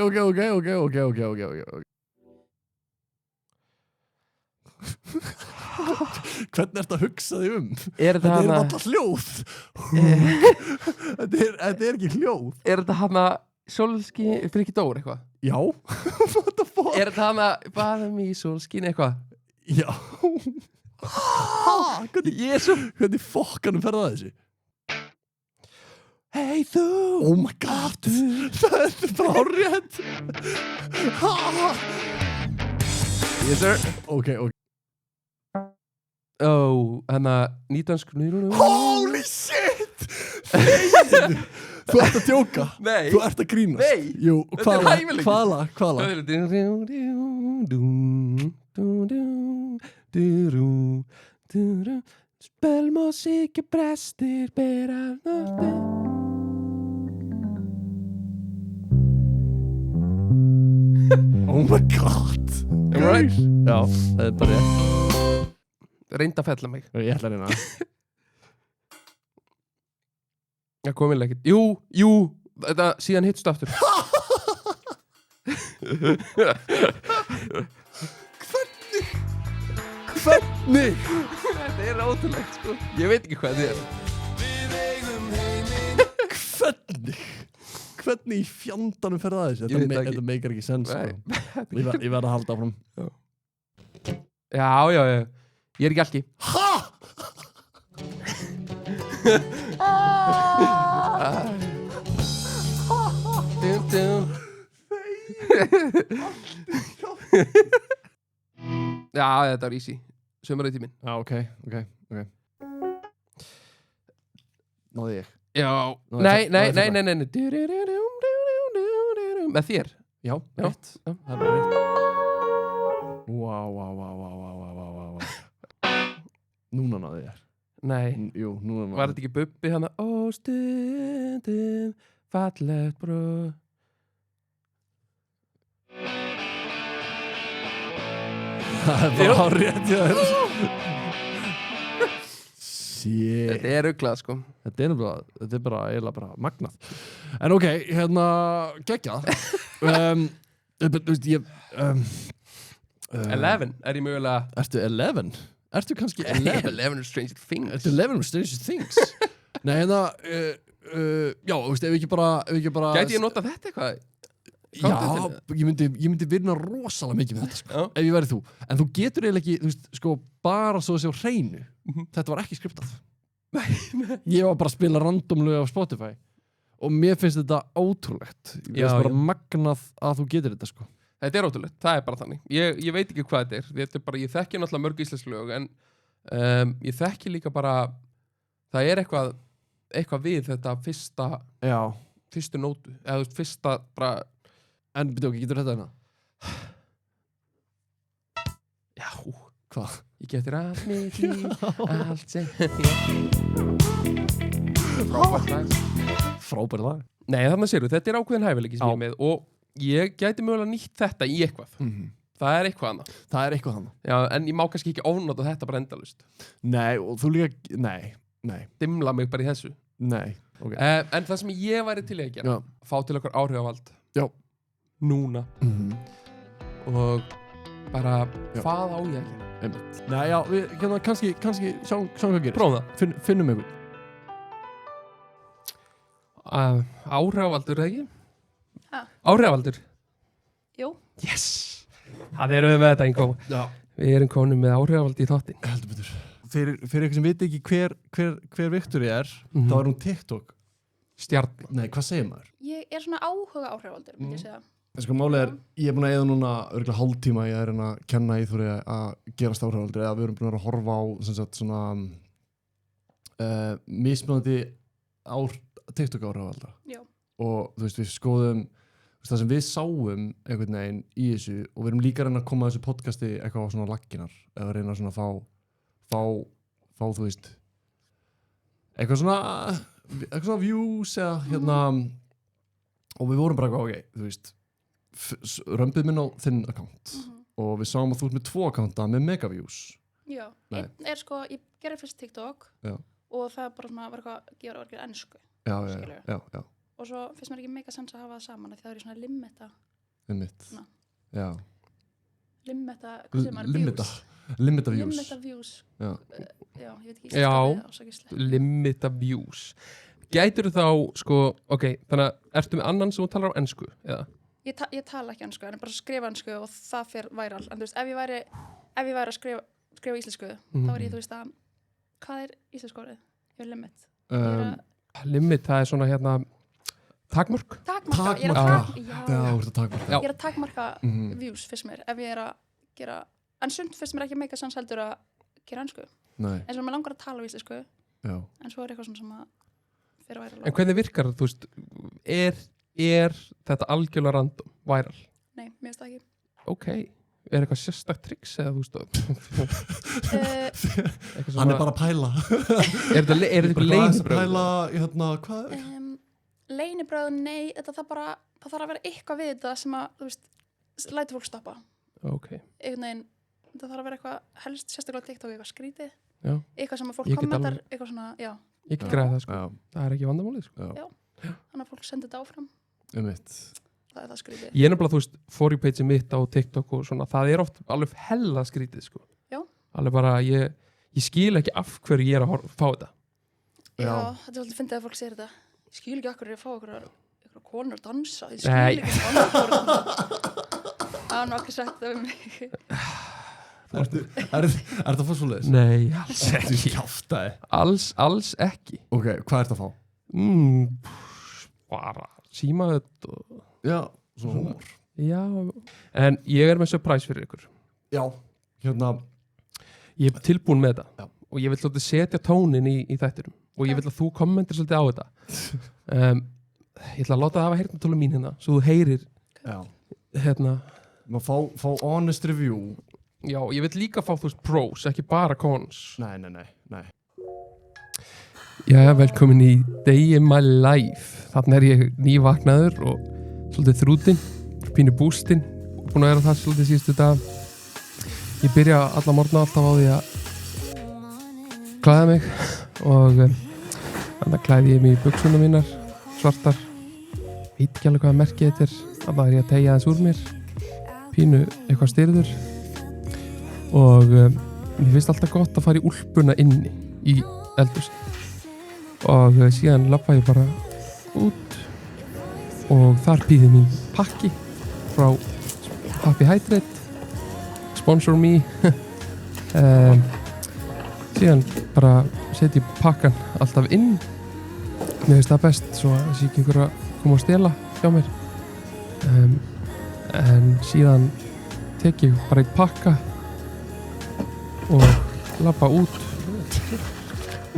Hvernig ertu að hugsa þig um? Þetta er alltaf hljóð. Þetta er ekki hljóð. Er þetta hana sólskin, fyrir ekki dór eitthvað? Já. What the fuck? Er þetta hana baðum í sólskin eitthvað? Já. Hvernig fokkanum ferða þessi? Hey þú. Oh my god. Það er bara rétt. Yes sir. Ok. Hana nýdansk. Holy shit. Þú ert að djóka. Nei. Þú ert að grínast. Nei. Jú, Þetta er hæfileiki. Hvaða? Spelmusik brestir bera nóttu. Oh my god. Right? Já, það er bara rétt. Reynda að fella mig. Ég ætla að reyna. Það komið ekkert. Jú. Þetta síðan hittst aftur. Hvernig? Þetta er ótrúlegt sko. Ég veit ekki hvað þetta er. Hvernig í fjandanum fer það þessi? Þetta meikar ekki sens sko. Ég verð að halda áfram. Já. Ég er ekki alki. Ha? Já, þetta var easy. Sömurði tíminn. Já, ok. Náði ég. Já. Nei. Með þér. Já, rétt. Það er bara rétt. Wow. Núna náði ég. Nei. Jú, núna náði ég. Var þetta ekki Bubbi hana? Ó, stundum fallegt brú. Það er bara rétt, já. Shit. Þetta er ruglað, sko. Þetta er bara eiginlega bara magnað. En ok, geggjað. Þú veist, 11, er ég mögulega... Ertu 11? Ertu kannski 11? 11 Stranger Things. Ertu 11 Stranger Things? Nei, já, þú veist, ef ekki bara... Gæti ég nota þetta eitthvað? Já, ég myndi vinna rosalega mikið með þetta, sko, ef ég væri þú. En þú getur eiginlega ekki, þú veist, sko, bara svo þessi á hreinu. Þetta var ekki skriptað. Nei. Ég var bara að spila randomlega á Spotify og mér finnst þetta ótrúlegt. Ég finnst bara magnað að þú getur þetta, sko. Þetta er ótrúlegt, það er bara þannig. Ég veit ekki hvað þetta er. Þetta er bara, ég þekki náttúrulega mörg íslensk lög, en ég þekki líka bara, það er eitthvað við þetta fyrstu nótu, eða þú veist, fyrsta bara... En byrju okkur, getur þetta hérna? Já. Hvað? Ég getur allt mitt líf, allt sem... Frábært lag. Nei, þannig séru, þetta er ákveðin hæfileiki sem ég er með og ég gæti mögulega nýtt þetta í eitthvað. Það er eitthvað annað. Það er eitthvað annað. Já, en ég má kannski ekki ónota þetta bara endalaust. Nei, og þú líka... Nei. Dimla mig bara í þessu. Nei, ok. En það sem ég væri til að gera, fá til okkar áhrifavald. Já. Núna. Og bara, hvað á ég að gera? Nei, já, við kannski sjáum hvað gerir. Prófum það. Finnum einhvern. Áhrifavaldur, eða ekki? Ha? Áhrifavaldur? Jú. Yes! Það erum við með þetta einhverjum. Já. Við erum komin með áhrifavaldi í þáttinn. Heldur betur. Fyrir eitthvað sem veit ekki hver Viktoría er, þá er hún TikTok. Stjarn. Nei, hvað segir maður? Ég er svona áhuga áhrifavaldur, myndi ég segja. Sko, málið er, ég er búin að eyða núna örgulega hálftíma ég er að kenna Íþóri að gerast áhrifavaldur eða við erum búin að horfa á sem sagt svona mismunandi TikTok áhrifalda. Já. Og þú veist, við skoðum það sem við sáum einhvern veginn í þessu og við erum líka að reyna að koma að þessu podcasti eitthvað á svona lagginar eða reyna svona að fá þú veist eitthvað svona views eða og við vorum bara ok, þú veist römbið minn á þinn account og við sáum að þú ert með 2 accounta með megaviews. Já, einn sko, ég gerði fyrst TikTok og það bara svona var eitthvað að gera orðið ensku. Já. Og svo finnst mér ekki mega sens að hafa það saman því það er í svona limita. Já. Limita, hvað sem er views? Limita views. Limita views. Já, ég veit ekki hvað limita views. Gætur þá, sko, ok, þannig að ertu með annan sem þú talar á ensku, eða? Ég tala ekki ensku, en ég bara skrifa ensku og það fer væral. En þú veist, ef ég væri að skrifa íslensku, þá er ég, þú veist að, hvað er íslensku orðið? Ég er limit. Limit, það er svona takmörk. Takmarka. Ég er að takmarka views fyrst mér, ef ég er að gera, en sumt fyrst mér ekki mega sans heldur að gera ensku. En svo mér langar að tala á íslensku, en svo er eitthvað svona sem að fyrir væral. En hvernig virkar það, þú veist, er þetta algjörlega random, væral? Nei, mér veist það ekki. Ok, er eitthvað sérstakt tricks eða þú veist Hann er bara að pæla. Er þetta eitthvað leynibröð? Pæla, hvað? Leynibröð, nei, það þarf að vera eitthvað við þetta sem að, þú veist, lætur fólk stoppa. Ok. Einhvern veginn, það þarf að vera eitthvað helst sérstaklega TikTok, eitthvað skrítið. Já. Eitthvað sem að fólk kommentar, eitthvað svona, já. Ég get græða það, sko. Það er ekki vandamálið, sko. Já. Þannig að fólk sendir þetta áfram. Það er það skrítið. Ég er nefnilega, þú veist, for you page mitt á TikTok og svona, það er oft alveg hella skrítið, sko. Já. Alveg bara, ég skil ekki af hverju ég er að fá þetta. Já, þetta er svolítið fyndið að fólk segir þetta. Ég skil ekki af hverju ég er að fá einhverja konur að dansa. Ég skil ekki það var nokkuð sagt það við mig. Er það fór svoleiðis? Nei, alls ekki. Alls ekki. Ok, hvað ert að fá? Bara símaðut og... Já, svona humor. Já, en ég er með surprise fyrir ykkur. Já, Ég er tilbúin með þetta og ég vil svolítið setja tónin í þættinum og ég vil að þú kommentir svolítið á þetta. Ég ætla að láta það hafa heyrnartólu mín hérna, svo þú heyrir Fá honest review. Já, ég vil líka fá þú veist pros, ekki bara cons. Nei. Jæja, velkomin í Day in my life. Þarna er ég nývaknaður og svolítið þrútinn, pínu bústinn og búin að vera það svolítið síðustu dag. Ég byrja alla morgna alltaf á því að klæða mig og þannig að klæði ég mig í buxuna mínar, svartar. Veit ekki alveg hvaða merkið þetta er. Þannig að ég að tegja aðeins úr mér, pínu eitthvað styrður og mér finnst alltaf gott að fara í úlpuna inni í eldhúsinu. Og síðan labba ég bara út og þar býður mín pakki frá Happy Hydrate, sponsor me. Síðan bara setja ég pakkan alltaf inn. Mér finnst það best svo að sé ekki einhver að koma að stela hjá mér. En síðan tek ég bara eitt pakka og labba út.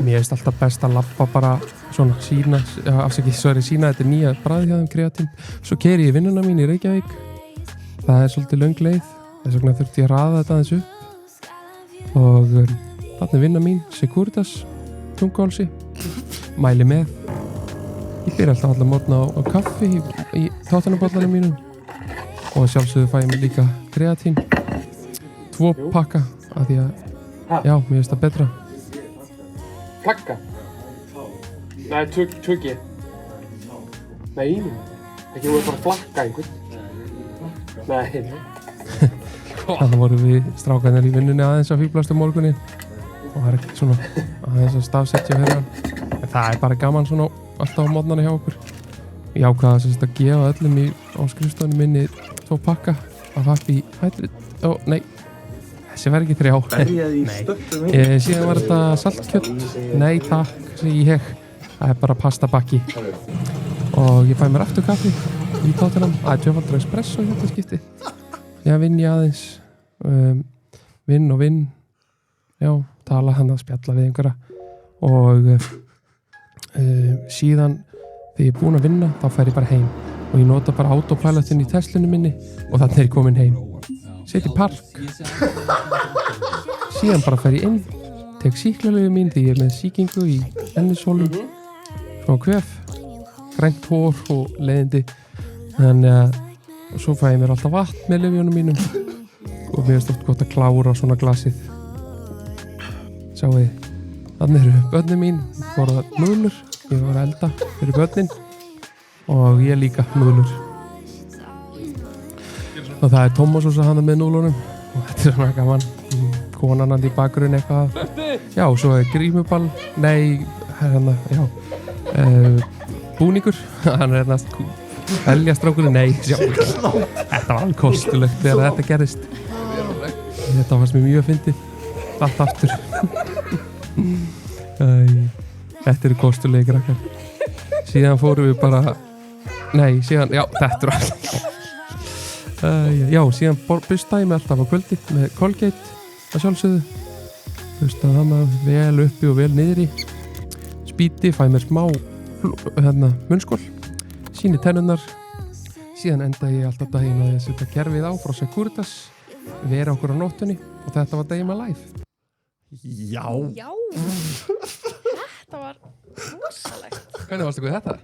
Mér finnst alltaf best að labba bara svona sína þetta er nýja bragð hjá þeim kreatín. Svo keyri ég vinnuna mín í Reykjavík. Það er svolítið löng leið, þess vegna þurfti ég að raða þetta aðeins upp og þarna er vinna mín, Securitas Tungálsi, mæli með. Ég byrja alltaf alla morgna á kaffi í tóttanabóllanum mínum og sjálfsögðu fæ ég mér líka kreatín 2 pakka af því að já, mér finnst það betra. Flagga? Nei, tökki. Nei, ekki voru bara flagga einhvern. Nei. Þannig vorum við strákarnir í vinnunni aðeins að fíblast morgunin og það er ekki svona aðeins að stafsetja fyrir hann. En það er bara gaman svona alltaf á morgnana hjá okkur. Ég ákvaða að gefa öllum á skrifstofunni minni 2 pakka af Happy Hydrate. Nei. Þessi verð ekki 3. Nei. Síðan var þetta saltkjöt. Nei takk, segi ég. Það er bara pastabakki. Og ég fæ mér aftur kaffi í tóttunum. Það er 2 espresso í þetta skipti. Já, vinn ég aðeins. Vinn. Já, tala hann að spjalla við einhverja. og síðan þegar ég er búinn að vinna þá fer ég bara heim og ég nota bara autopilotin í Teslunum minni og þannig er ég komin heim set í park síðan bara fer ég inn tek sýklalyfið mín því ég er með sýkingu í ennishólum frá kvef grænt hár og leiðindi þannig að og svo fæ ég mér alltaf vatn með lyfjunum mínum og mér finnst oft gott að klára svona glasið sjáu þið þannig eru börnin mín borða núðlur ég var að elda fyrir börnin og ég líka núðlur og það er tómasósa hana með núðlunum og þetta er svona gaman konan hann í bakgrunn eitthvað já og svo er grímuball nei hérna já búningur hann er næst Helgjastrákurinn, nei, sjá, þetta var alveg kostulegt þegar þetta gerist. Þetta fannst mér mjög fyndið, allt aftur. Þetta eru kostulegi krakkar. Síðan fórum við bara, nei, síðan, já, þetta er allt. Já, síðan bustaði ég mig alltaf á kvöldi með Colgate að sjálfsögðu. Bustaði það maður vel uppi og vel niðri. Spýti, fæ mér smá, munnskól. Sýni tennurnar síðan endaði ég alltaf daginn að ég setja kerfið á frá Securitas vera okkur á nóttunni og þetta var Day in my life Já Þetta var rosalegt Hvernig varstu hvað þetta?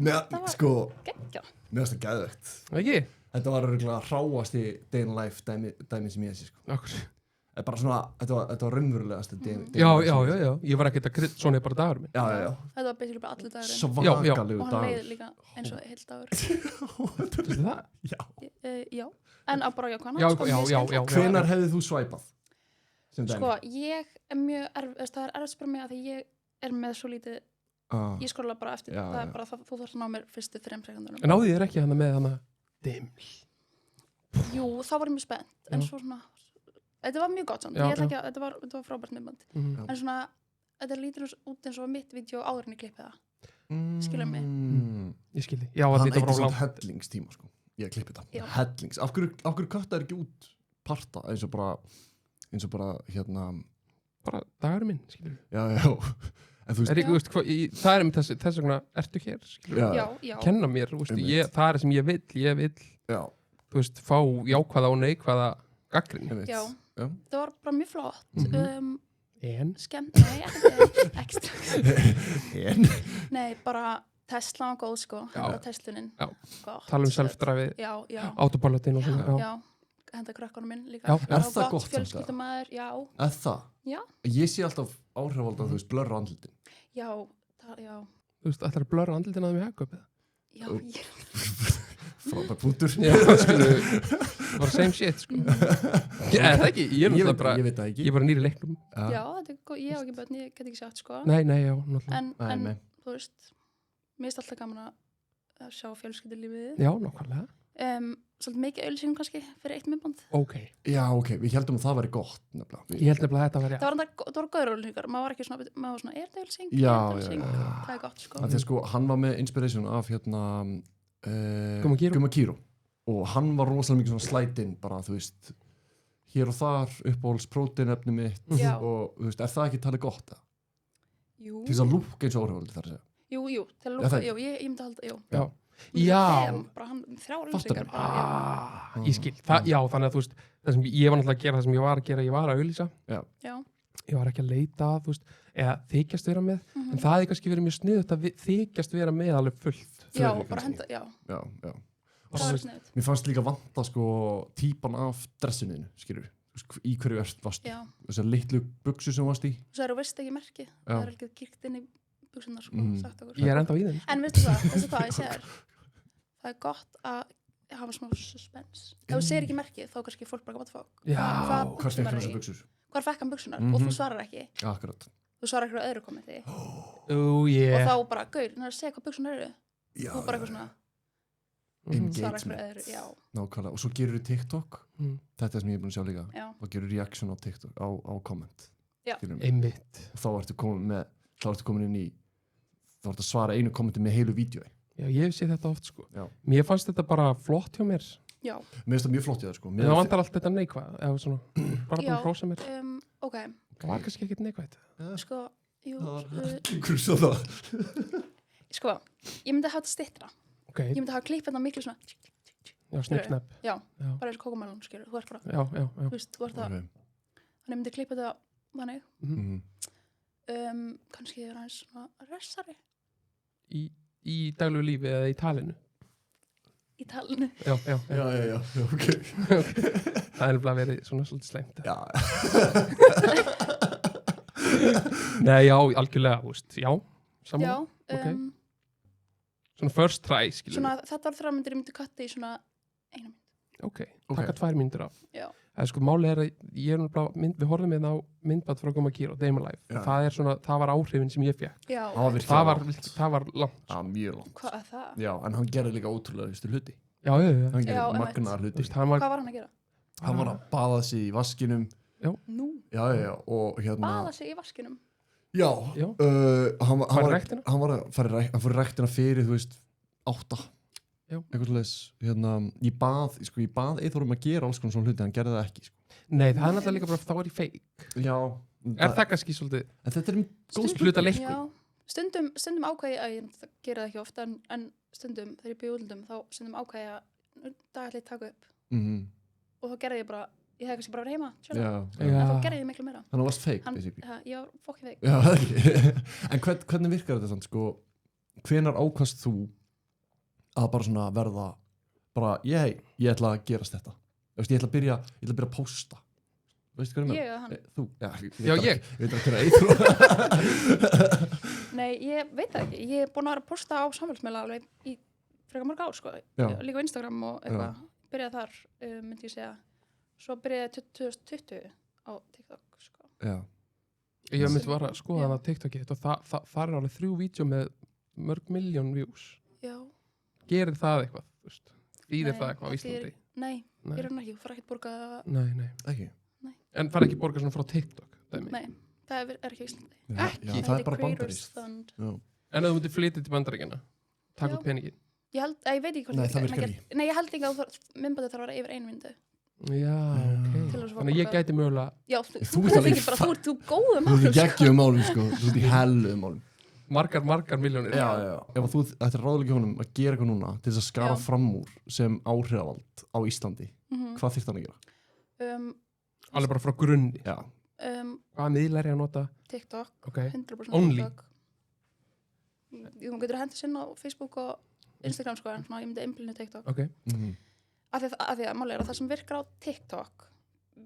Þetta var geggjað Mér varst það geðvegt Ekki? Þetta var örugglega hráasti Day in life dæmi sem ég sé sko. Akkur bara svona, þetta var raunverulegast Já, ég var ekkert að svona bara dagur minn Já Þetta var basically bara allir dagur Svakalegu dagur og hann leið líka eins og heill dagur Veistu það? Já, en að bara jákvæðan Já Hvenær hefðið þú svæpað? Sko, ég er mjög það er erfitt bara mig að því ég er með svo lítið ég skrolla bara eftir það er bara þú þarfst að ná mér fyrstu 3 sekundunum En náði þér ekki hana með hana diml? Jú, þá var ég mjög spennt en svo svona þetta var mjög gott samt, þetta var frábært myndband en svona, þetta lítur út eins og mitt vídeo áður en ég klippi það skilur mig Ég skilji, já hann eitthvað svona hellingstíma sko, ég klippi þetta hellings, af hverju kattar ekki út parta eins og bara hérna bara dagurinn minn, skilur já en þú veist það er með þess vegna ertu hér, skilur kenna mér, það er sem ég vill þú veist, fá jákvæða og neikvæða gagnrýni Já, það var bara mjög flott En? Skemmt, nei, ekki strax Nei, bara Tesla var góð sko, Teslunin Tala self-drive autopilotin og svona Já, henda krökkunum minn líka Er það gott? Fjölskyldumæður, já Er það? Já Ég sé alltaf áhrifvalda þú veist, blörra andlitin Já Þú veist, ætlar að blörra andlitin að við haka upp eða? Já, frábær punktur bara same shit sko það ekki, ég er náttúrulega bara ég veit það ekki ég er bara nýri leiknum já, þetta er góð, ég hef ekki börn, ég get ekki sagt sko nei, já, náttúrulega en þú veist, mér finnst alltaf gaman að sjá fjölskyldulífið já, nákvæmlega svolítið mikið auðlýsingum kannski fyrir eitt myndband já, við heldum að það væri gott nefnilega ég held nefnilega að þetta væri það var góður auðlýsingar, maður var ekki svona maður var svona, er þetta auðlýsing? Já, það er gott sko þegar sko, hann var með inspiration af hérna Gumma Kíró og hann var rosalega mikið svona slætinn bara, þú veist hér og þar, uppáhalds próteinefni mitt og þú veist, er það ekki talið gott? Jú til þess að lúkka eins og áhrifaldi þar að segja jú, til að lúkka, ég myndi halda, já bara hann, 3 auðlýsingar ég skil, já, þannig að þú veist það sem ég var náttúrulega að gera, það sem ég var að gera ég var að auðlýsa ég var ekki að leita að, þú veist, eða þykjast vera með en það er kannski verið mjög sniðugt að þykjast vera með alveg fullt já, bara henda, já mér fannst líka vanta sko típan af dressuninu, skilur í hverju varst þessar litlu buxur sem varst í svo eru veist ekki merkið, það er ekki kýrt inn í buxunar sko, sagt okkur ég er enda á í þeim en veistu það, ég segir það er gott að hafa smá suspense ef þú segir ekki merkið, þá kannski fólk bara gott fólk hvað fekk hann þessar buxur? Hvar fekk hann buxunar og þú svarar ekki akkurat þú svarar ekki á öðru kommenti og þá bara, gaur, það er að segja hvað buxunar eru þú bara eitthvað svona engagement nákvæmlega, og svo gerur þú TikTok þetta er sem ég er búin að sjá líka og gerur reaction á TikTok, á comment einmitt og þá ertu komin inn í þá ertu að svara einu kommenti með heilu vídeo já, ég hef séð þetta oft sko mér fannst þetta bara flott hjá mér já mér finnst það mjög flott í það sko það vantar allt þetta neikvæð eða svona, bara búin að hrósa mér ok það var kannski ekkert neikvæð sko, Jú, Einhver svo það. sko, ég myndi hafa þetta styttra. Okay. Ég myndi hafa klippið þetta miklu svona. Já, snipp. Já, bara eins og kókumælun, skilur. Þú ert bara, já. Þú veist, þú ert það. Þannig ég myndi klippið þetta þannig. Kannski er aðeins svona ressari. Í daglegu lífi eða í talinu? Í talinu. Já, ok. Það er bara verið svona svolítið sleimt. Já. Nei, já, algjörlega, þú veist, já, saman. Já, okay. Svona first try, skilur. Svona, þetta var 3 myndir, ég myndi katta í svona 1 mynd. Ok, taka 2 myndir af. Já. Það er sko, málið að við horfum hérna á myndband frá Goma Kiro, Day in My Life. Það er svona, það var áhrifin sem ég fekk. Já. Það var langt. Já, mjög langt. Hvað er það? Já, en hann gerði líka ótrúlega hluti. Já. Hann gerði magnaðar hluti. Hvað var hann að gera? Hann var að baða sig í vaskinum. Já. Nú? Já, og hérna... Baða sig í vaskinum? Já. Hann fór ræktina fyrir, þú veist, 8. Eitthvað slags, hérna, ég bað Eyþórum að gera alls konar svona hluti, hann gerði það ekki, sko. Nei, það er náttúrulega líka bara, þá er ég fake. Já. Er það kannski svolítið? En þetta er góð hluta leikku. Já, stundum ákvæði, að ég gera það ekki ofta, en stundum, þegar ég byrja útlundum, þá stundum ákvæði að dagallið taka upp. Og þá gerði ég bara, ég hefði kannski bara verið heima, en þá gerði ég miklu meira. Þannig að þú varst fake, basically. Já, ég var fokkið fake. Já, ekki. En hvernig virkar þetta sann, sko, hvenær ákvast þú að bara svona verða bara, ég ætla að gerast þetta. Ég ætla að byrja að posta. Veistu hvað ég eða hann? Þú? Já, ég veit ekki hvernig Eyþór. Nei, ég veit það ekki. Ég er búin að vera að posta á samfélagsmiðla alveg í frekar mörg ár, sko. Líka á Instagram og eitthvað. Byrjaði þar, myndi ég segja. Svo byrjaði 2020 á TikTok, sko. Já. Ég myndi bara að skoða það á TikToki og það er alveg 3 vídeo með mörg miljón views. Já. Gerir það eitthvað, þú veist? Þýðir það eitthvað á Íslandi? Nei, ég raun ekki, þú fara ekkert borga... Nei. Ekki? Nei. En fara ekki borga svona frá TikTok? Nei, það er ekki á Íslandi. Ekki? Já, það er bara bandarískt. En ef þú myndir flytja til Bandaríkjanna, taka út peningin? Ég veit ekki hvort... Nei, það virkar ekki. Nei, ég held ekki að myndbandið þarf að vera yfir 1 myndu. Já, ok. Þannig að ég gæti mögulega... Já, þú góðum málum, Þú ert í geggjum málum, sko. Þú ert í helluðum málum. Margar miljónir. Já. Ef þú ættir ráðleika honum að gera eitthvað núna til þess að skara fram úr sem áhrifavald á Íslandi, hvað þyrfti hann að gera? Alveg bara frá grunni? Já. Hvaða miðlar er að nota? TikTok, 100% Only? TikTok. Þú getur að henda sinna á Facebook og Instagram, sko, en ég myndi einblínu TikTok. Ok. Af því að máli er að það sem virkar á TikTok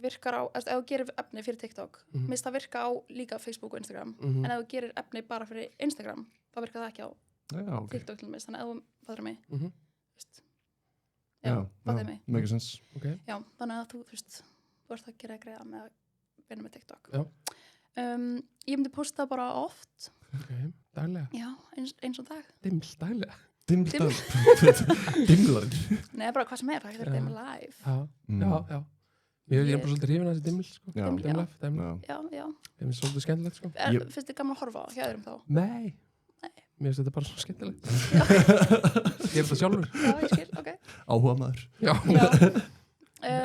virkar á, ef þú gerir efni fyrir TikTok, minnst það virka á líka Facebook og Instagram, en ef þú gerir efni bara fyrir Instagram, þá virkar það ekki á TikTok til mig, þannig að ef þú fattur mig, fattur mig. Make sense. Já, þannig að þú veist, þú ert að gera greiða með að vinna með TikTok. Ég myndi posta bara oft. Ok, daglega? Já, eins og dag. Daglega? Dimlarinn. Nei, bara hvað sem er, það er Day in My Life. Já. Ég er bara svolítið hrifin að þessi dimmil, sko. Já. Já. Ég finnst svolítið skemmtilegt, sko. Finnst þið gaman að horfa á hjá öðrum þá? Nei. Mér finnst þetta bara svo skemmtilegt. Ég er þetta sjálfur. Já, ég skil, ok. Áhuga maður. Já.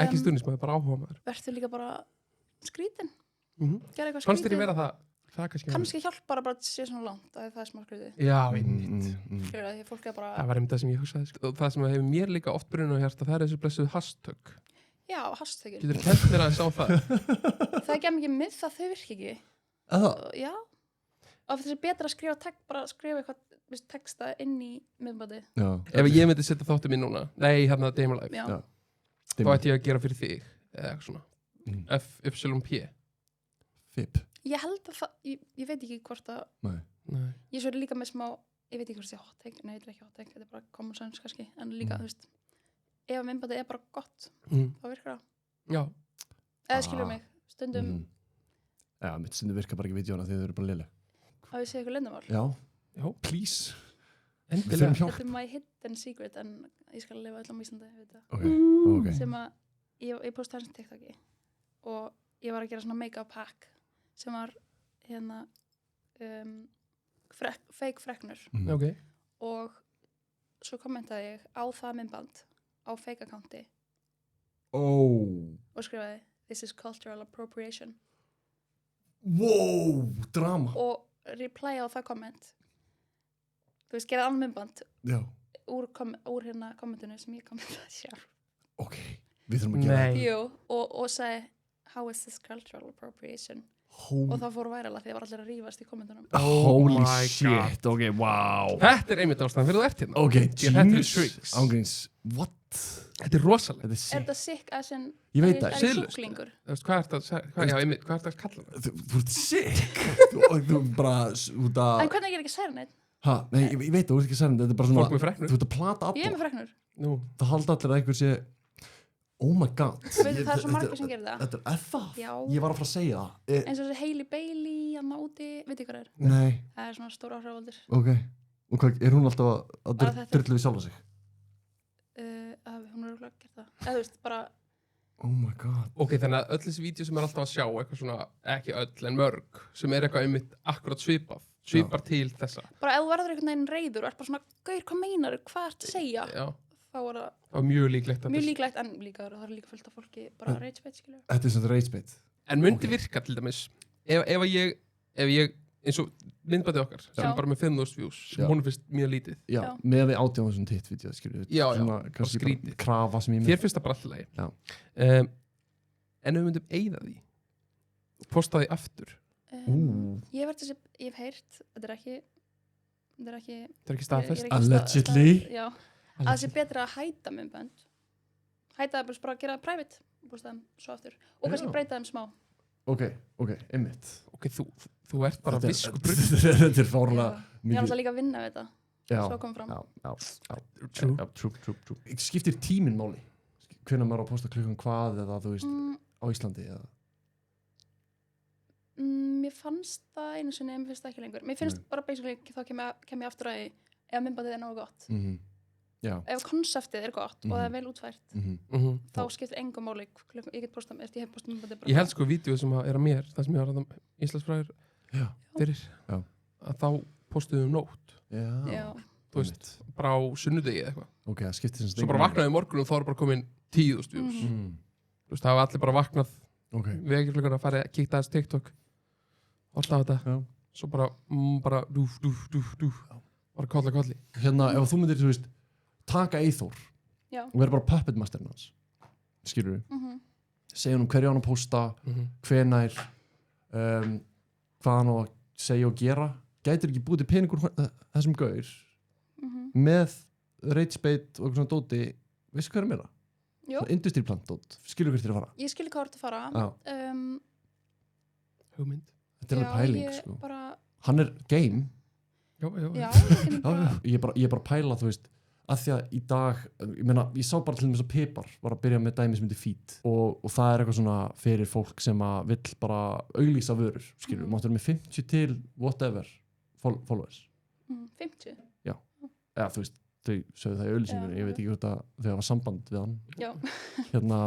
Ekki stundismæður, bara áhuga maður. Verður líka bara skrítin. Gerða eitthvað skrítin. Fannst þér í vera það kannski hjálpar bara að sé svona langt að það er smá skrítið. Já, einmitt. Það var einmitt það sem ég hugsaði, sko. Það sem hefur mér líka oft brunað á hjarta, það er þessu blessuð hashtag. Já, hashtagin. Getur kennt mér aðeins á það? Það er ekki mikið með það, þau virka ekki. Já. Og þess að betra að skrifa bara skrifa eitthvað texta inn í miðbandi. Ef ég myndi setja þáttu mín núna, nei, hérna Day in My Life, þá ætti ég að gera fyrir þig, eða eitthvað svona. FYP. FYP. Ég held að það, ég veit ekki hvort að... Nei. Ég svo er líka með smá, ég veit ekki hvort það er hot take, nei, þetta er ekki hot take, þetta er bara common sense kannski, en líka, þú veist, ef myndbandið er bara gott, þá virkar það. Já. Eða skilur mig, stundum... Já, mitt stundum virkar bara ekki vídeóna þegar þau eru bara léleg. Að við segja eitthvað leyndamál? Já, please. Endilega. Þetta er my hidden secret, en ég skal lifa öll á Íslandi, ég veit það. Ok. Sem að, ég posti hans TikToki og ég var að gera svona make-up hack sem var hérna fake freknur. Ok. Og svo kommentaði ég á það myndband á fake accounti og skrifaði "This is cultural appropriation". Wow, drama. Og replya á það komment þú veist, gera annan myndband úr hérna kommentinu sem ég kommentaði sjálf ok, við þurfum að gera jú, og segi how is this cultural appropriation og það fór værala því það var allir að rífast í kommentunum holy shit, ok, wow þetta einmitt ástæðan fyrir þú ert hérna ok, Jesus, ángríns what? Þetta rosalega er þetta sick as in ég veit það, sjúklingur hvað ert að kalla það? Þú ert sick þú bara út að en hvernig ég ekki særa neitt? Nei, ég veit það, þú ert ekki særa neitt þetta er bara svona, fólk með freknur þú ert að plata alla ég er með freknur það halda allir að einhver sé oh my god það er svo margir sem gerir það þetta er það, já. Ég var að fara að segja það eins og þessi Hailey Bailey hann úti, veit ég hvað er? Nei það er svona stór áhrifaldur ok, og hvað, er hún alltaf að drullu við sjálfa sig? Hún er örugglega að gera það eða þú veist, bara oh my god ok, þannig að öll þessi vídeo sem er alltaf að sjá eitthvað svona, ekki öll en mörg sem er eitthvað einmitt akkurat svipar til þessa bara ef þú verður einhvern veginn reiður og ert bara svona, gaur, hvað meinar hvað ert að segja? Þá er það mjög líklegt en líka það er líka fullt af fólki bara rage bait, skilju þetta er svona rage bait en myndi virka til dæmis ef ég eins og myndbætið okkar sem er bara með 5.000 views sem hún finnst mjög lítið með við 18.000 hitt-vídeó og skrítið krafa sem ég þér finnst það bara alltaf lagi en ef við myndum eyða því og posta því aftur ég hef heyrt þetta er ekki staðfest allegedly að það sé betra að hæta myndbönd hæta það bara að gera það private og posta þeim svo aftur og kannski breyta þeim smá ok, einmitt ok, þú ert bara viskubrunn þetta er fárlega ég er alltaf líka að vinna við þetta svo komum fram true skiptir tíminn máli hvenær maður á að posta klukkan hvað eða þú veist á Íslandi eða mér fannst það einu sinni en mér finnst það ekki lengur mér finnst bara basically þá kem ég aftur að ef myndbandið er náðu gott ef konseptið er gott og það er vel útfært þá skiptir engum máli ég get postað eftir ég hef postað myndbandið bara ég held sko vídeo sem er að mér það sem ég var að Íslandsfræður fyrir að þá postuðum nótt þú veist, bara á sunnudegi eða eitthvað ok, það skiptir sem svo bara vaknaði morgun og þá er bara komin 10.000 views þú veist, það hafa allir bara vaknað við ekki klukkan að fara að kíkta aðeins TikTok alltaf þetta svo bara dúf bara kolli hérna, ef þú myndir, þú veist taka Eyþór og vera bara puppet masterinn hans skilur við segja hann hverju hann að posta hvenær hvað hann á að segja og gera gætir ekki búið til peningur þessum gaur með rage bait og eitthvað svona dóti veistu hvað er meira? Industry-plant dót, skilur hvert þér að fara? Ég skilur hvað þú ert að fara hugmynd þetta er alveg pæling sko bara... hann er game ég er bara að pæla þú veist að því að í dag, ég sá bara til þess að Pipar var að byrja með dæmi sem heitir Feed og það er eitthvað svona fyrir fólk sem að vill bara auglýsa vörur skilur, máttur með 50 til whatever followers 50? Já, eða þú veist þau sögðu það í auglýsingunni, ég veit ekki hvort að þau hafa samband við hann hérna,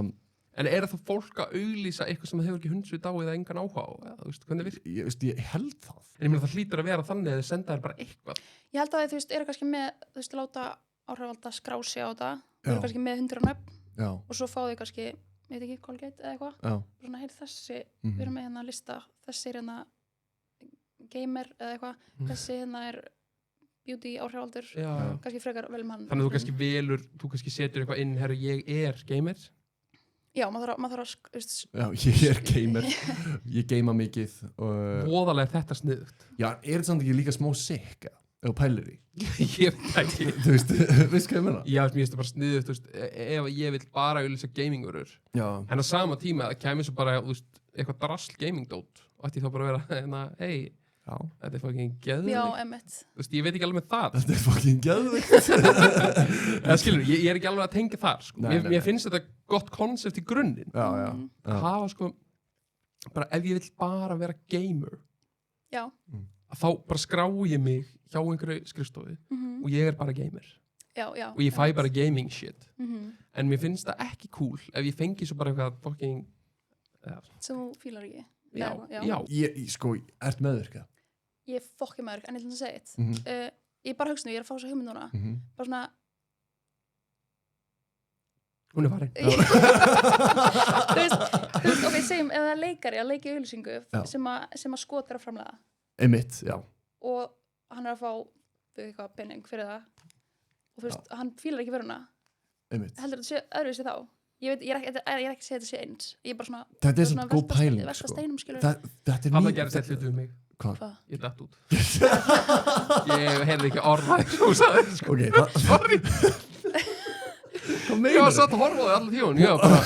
en er það fólk að auglýsa eitthvað sem það hefur ekki hundsvit á eða engan áhuga á eða þú veist, hvernig virkar? Ég held það en ég meina það hlýtur að vera þannig að þau senda þér bara eitthvað ég held að þú veist, eru kannski með þú veist, láta áhrifalda skrási á þetta þau eru kannski með 100 nöfn og svo fá þau kannski, veit ekki, Colgate eða eitthvað og svona, heyr þessi við erum með hérna lista, þessi er hérna gamer eða eitthvað þessi hérna er beauty áhrifaldur kannski frekar vel mann þannig að þú kannski setur eitthvað inn herru, ég er gamer já, maður þarf að já, ég er gamer ég geima mikið voðalega er þetta sniðugt já, er þetta samt ekki líka smá sick eða pælir í ég veit ekki þú veist hvað ég meina já, mér finnst það bara sniðugt þú veist, ef ég vil bara auðvitað gamingurur en á sama tíma það kemur svo bara þú veist, eitthvað drasl gamingdót og ætti þá bara að vera hei þetta er fucking geðvikt já, emitt þú veist, ég veit ekki alveg með það þetta er fucking geðvikt skilur, ég er ekki alveg að tengja þar sko. Mér finnst þetta gott konsept í grunninn hafa sko bara ef ég vil bara vera gamer þá bara skrái ég mig hjá einhverju skrifstofu og ég er bara gamer og ég fæ bara gaming shit en mér finnst það ekki cool ef ég fengi svo bara eitthvað fucking sem þú fílar ekki já. Ég sko, ert meðvirkað ég er fokki meðvirk, en ég ætla að segja eitt ég er bara hugsa nú, ég er að fá þessa hugmynd núna bara svona hún er farin þú veist, ok, segjum ef það er leikari að leika í auglýsingu sem að Skot er að framlega Einmitt, já. Og hann að fá eitthvað penning fyrir það og þú veist, hann fílar ekki vöruna. Einmitt. Heldur þetta sé öðruvísi þá? Ég er ekki að segja þetta sé eins. Ég er bara svona... Þetta er svona góð pæling, velta steinum, skilur. Þetta er Hann gerði þetta hlutu um mig. Hvað? Ég datt út. Ég heyrði ekki orðað þú sagði, sko. Ok, sorry. Ég var satt að horfa á þig allir tíun. Ég var bara...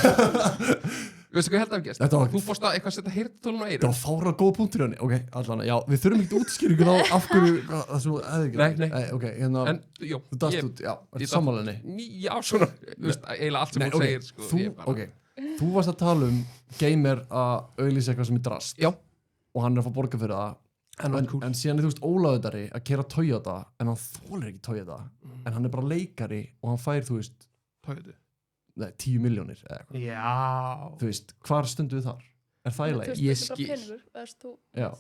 Veistu hvað ég held að hafa gæst? Þú fórst að eitthvað setja heyrnartólum á eyrun. Það var fára góð punktur í henni. Ok, allan, já, við þurfum ekkert útskýringu á af hverju, það sem þú hefði ekki. Nei. Ok, hérna, en, jó, þú dast út, já, ertu sammála henni? Já, svona, þú veist, eiginlega allt sem hún segir, sko. Þú varst að tala um gamer að auglýsa eitthvað sem er drast. Já. Og hann er að fá borga fyrir það. En síðan er þú veist Ólaðudari að kera Toyota, en hann þolir ekki Toyota. En hann er bara leikari og hann fær, þú veist, Toyota. Nei, 10 milljónir eða eitthvað. Já. Þú veist, hvar stundu við þar? Er það í lagi? Ég skil. Já.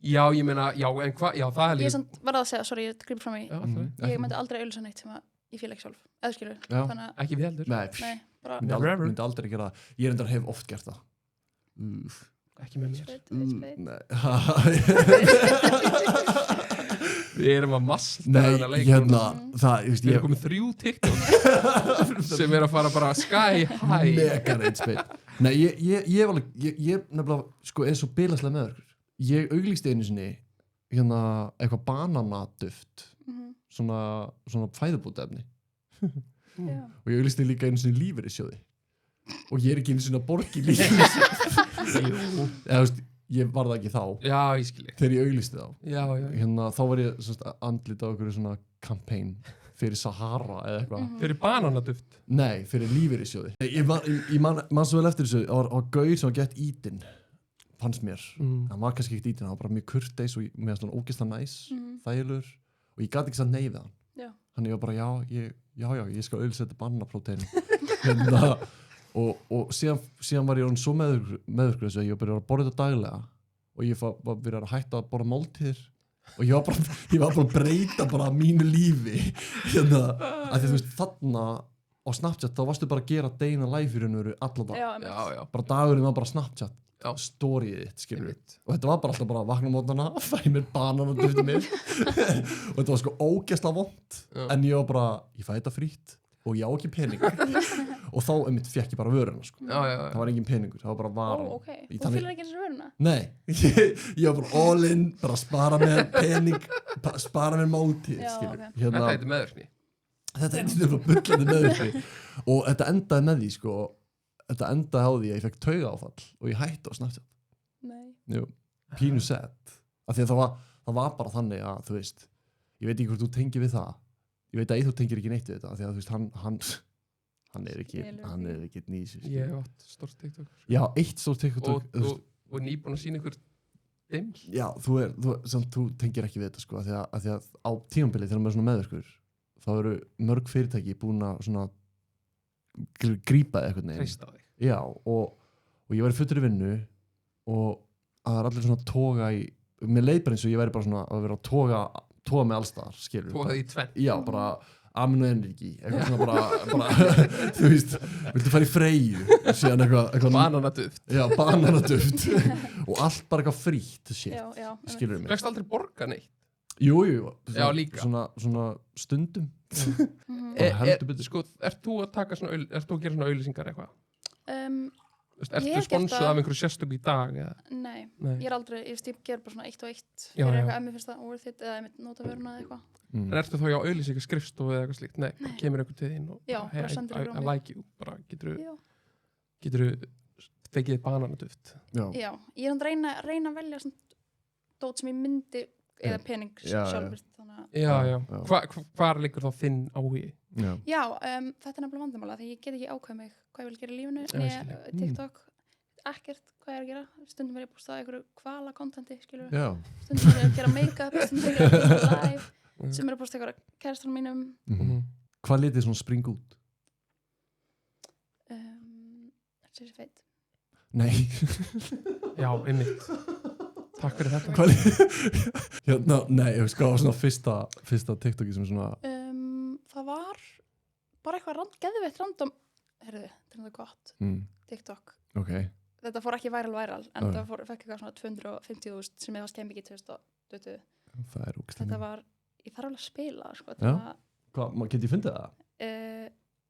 Já, ég meina, já, en hvað, já, það er líka. Ég samt var að segja, sorry, ég grípur fram í. Ég myndi aldrei auðlýsa neitt sem ég fíla ekki sjálf. Eða skilur. Ekki við heldur. Nei, bara. Myndi aldrei gera það. Ég reyndar hef oft gert það. Ekki með mér. Nei. Við erum að massa Nei, hérna það, Við erum komið 3 TikTok sem er að fara bara sky high mega reyndspil. Nei, ég nefnilega sko eins og bilaslega með ykkur. Ég auglýsti einu sinni hérna eitthvað bananaduft svona fæðubótaefni og ég auglýsti líka einu sinni lífeyrissjóði og ég er ekki einu sinni að borga í lífeyrissjóði. Eða veist ég var það ekki þá. Já, ég skil. Þegar ég auglýsti þá. Já. Hérna, þá var ég andlit á einhverju svona campaign fyrir Sahara eða eitthvað. Fyrir bananaduft? Nei, fyrir lífeyrissjóði. Ég man svo vel eftir þessu, það var gaur sem var gett ítinn, fannst mér. Hann var kannski ekkert ítinn, hann var bara mjög kurteis og með svona ógeðslega næs, þægilegur og ég gat ekki sagt nei við hann. Þannig ég var bara, ég skal auglýsa þetta bananaprótein. Og síðan var ég orðinn svo meðvirkur þessu að ég var byrjað að borða þetta daglega og ég var byrjað að hætta að borða máltíðir og ég var bara að breyta bara mínu lífi hérna, að þú veist þarna á Snapchat þá varstu bara að gera dayna life í raun og veru alla dag. Já. Bara dagurinn var bara Snapchat storyið þitt, skilur við. Og þetta var bara alltaf bara að vakna á mótnana, fæ mér bananadufti mér og þetta var sko ógeðslega vont en ég var bara, ég fæ þetta frítt og ég á ekki pening og þá fekk ég bara vöruna sko. Það var engin peningur, það var bara varan. Þú fylgir ekki þessu vöruna? Nei, ég var bara all in, bara spara mér pening, spara mér máltíð, skilur. Þetta heitir meðvirkni. Þetta heitir bullandi meðvirkni og þetta endaði með því sko, þetta endaði á því að ég fekk taugaáfall og ég hætti á Snapchat. Nei. Jú, pínu set. Af því að það var bara þannig að, þú veist, ég veit ekki hvort þú tengir við það. Ég veit að Eyþór tengir ekki neitt við þetta, af því að þú veist, hann er ekki nýs. Ég hef átt stórt TikTok. Já, eitt stórt TikTok. Og nýbúin að sína ykkur dimm. Já, þú tengir ekki við þetta, sko, af því að á tímabilið þegar maður er svona meðvirkur, þá eru mörg fyrirtæki búin að svona grípa eitthvað neginn. Hreista á þig. Já, og ég var í fullri vinnu og það er allir svona toga í, mér leið bara eins og ég væri bara svona að vera að toga með allstaðar, skilur. Togaði í tvenn. Já, bara aminoenergi, eitthvað svona bara þú veist, viltu fara í Freyju og síðan eitthvað bananaduft. Já, bananaduft og allt bara eitthvað frítt shit, skilur mig. Fékkst aldrei borga neitt? Jú. Já, líka. Svona stundum. Sko, ert þú að taka svona, ert þú að gera svona auglýsingar eitthvað? Ertu sponsuð af einhverju sérstöku í dag? Nei, ég er aldrei, ég ger bara svona 1 og 1 fyrir eitthvað að mér finnst það worth it eða ég myndi nota vöruna eða eitthvað. En ertu þá hjá auglýsingar skrifstofu eða eitthvað slíkt? Nei, kemur einhver til þín og bara sendir ykkur á mig. I like you, bara geturðu fekið bananaduft? Já, ég er að reyna að velja svona dót sem ég myndi eða pening sjálfur. Já. Hvar liggur þá þinn áhugi? Já, þetta er nefnilega vandamála því ég get ekki ákveð mig hvað ég vil gera í lífinu TikTok, ekkert hvað ég er að gera stundum er ég að posta einhverju kvala kontenti skilur stundum er ég að gera make-up stundum er ég að gera live sem er að posta einhverja kærastunum mínum Hvað litið svona spring út? Þetta sé feit Nei Já, einmitt Takk fyrir þetta Nei, ég veist hvað var svona fyrsta TikToki sem svona það var bara eitthvað geðveitt random heyrðu, þetta er þetta gott TikTok þetta fór ekki væral en þetta fekk eitthvað svona 250.000 sem ég varst kemur ekki 2020. Það ógeðslega. Þetta var, ég þarf alveg að spila, sko. Hvað, get ég fundið það?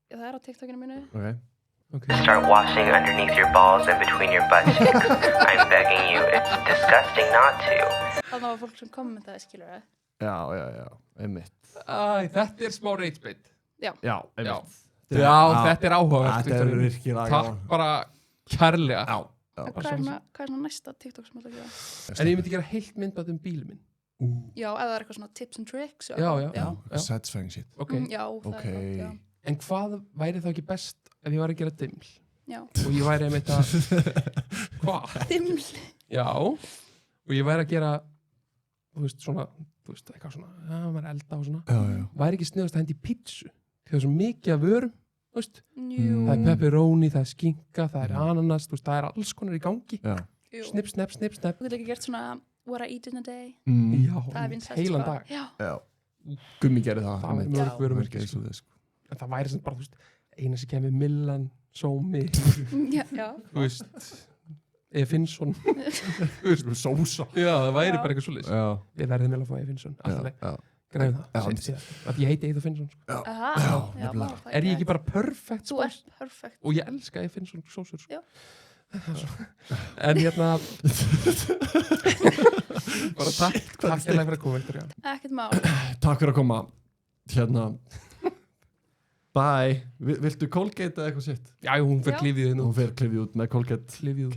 Það á TikTokinu mínu. Okay. Start washing underneath your balls and between your butt cheeks. I'm begging you, it's disgusting not to. Það var fólk sem kommentaði, skilur það. Já, einmitt. Þetta smá rage-bait. Já, einmitt. Já, þetta áhugavert. Þetta virkilega. Takk bara kærlega. Hvað er svona næsta TikTok sem þú ætla að gera? En ég myndi gera heilt myndband tips bílinn minn. Já, eða það er eitthvað svona tips and tricks. Já. Satisfying shit. Já, það er já. En hvað væri þá ekki best ef ég var að gera dimml? Já. Og ég væri einmitt að... Hvað? Dimml? Já. Og ég væri að gera, eitthvað svona, maður elda og svona. Já. Væri ekki sniðast að hendi pítsu. Það er svo mikið af vörum, Jú. Það er pepperoni, það er skinka, það er ananas, það er alls konar í gangi. Já. Snipp. Þú getur ekki gert svona what I eat in a day. Já, það er vinsælt, heilan dag. Já. Gummi gerði það. Það er mörg vörumerki. En það væri sem bara, eina sem kemur Millan, Sómi, Finnsson, Sósa. Já, það væri bara eitthvað svoleiðis. Við verðum vel að fá Finnsson, alltaf. Græðum það. Ég heiti Eithor Finnsson. Er ég ekki bara perfekt? Þú ert perfekt. Og ég elska Finnsson sósur. Já. En bara takk fyrir að koma, Viktoría. Ekkert mál. Takk fyrir að koma. Bye. Viltu Colgate eða eitthvað sitt? Já, hún fer klifið inn. Hún fer klifið út með Colgate. Klifið út.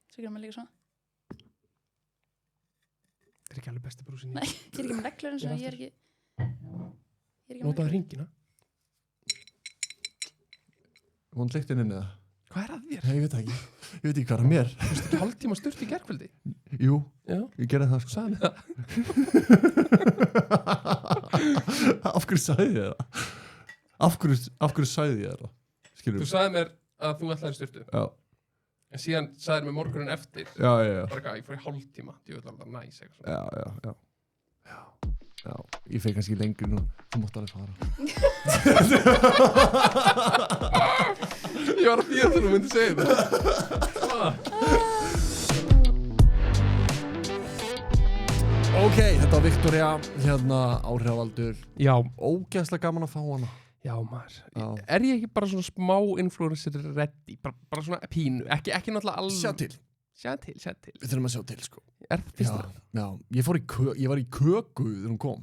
Svo gerum við líka svona. Það er ekki alveg besti brúsin. Nei, ég er ekki með reglur eins og ég er ekki Notaðu hringina. Hún leikti inn eða? Hvað er að þér? Nei, ég veit ekki. Ég veit ekki hvað er að mér. Þú veist ekki hálftíma sturt í gærkvöldi? Jú, já. Ég gerði það sko. Sagði mér það. Af hverju sagði ég það? Af hverju sagði ég það? Skilur þú sagði mér að þú ætlaði sturtu. Já. En síðan sagði mér morgunin eftir. Já. Bara hvað, ég fór í hálftíma. Ég veit alveg næs eitthvað svona. Já. Ég fekk kannski lengur nú. Þú mátt alveg fara. Ég var að því að þú myndi segja það. Ok, þetta var Viktoría, áhrifavaldur. Já. Ógeðslega gaman að fá hana. Já, maður. Já. Er ég ekki bara svona smá influencer ready? Bara svona pínu. Ekki náttúrulega alveg... Sjá til. Við þurfum að sjá til, sko. Er það fyrst það? Já. Ég var í köku þegar hún kom.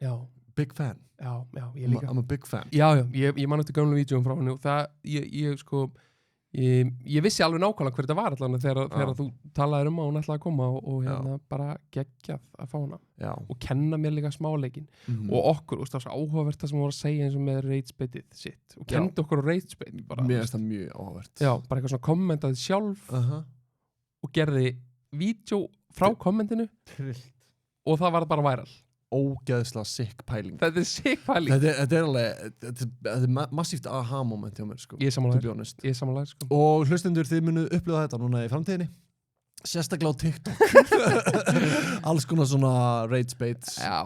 Já. Big fan. Já, ég líka. I'm a big fan. Já. Ég man eftir gamla vídeóum frá henni og það, ég vissi alveg nákvæmlega hver þetta var allan þegar þú talaðir um að hún ætlaði að koma og bara geggjað að fá hana. Já. Og kenna mér líka smáleikin. Og okkur, það var svo áhugavert það sem hún var að segja eins og með rage-baitið sitt. Og kendi okkur á rage-bait. Mér finnst það mjög áhugavert. Já, bara eitthvað svona kommentaði sjálf og gerði vídeo frá kommentinu og það var bara væral. Ógeðslega sick pæling. Þetta er sick pæling. Þetta er alveg, þetta er massíft aha moment hjá mér, sko. Ég er sammálaður, sko. Og hlustendur, þið munuð upplifa þetta núna í framtíðinni. Sérstaklega á TikTok. Alls konar svona rage-baits. Já,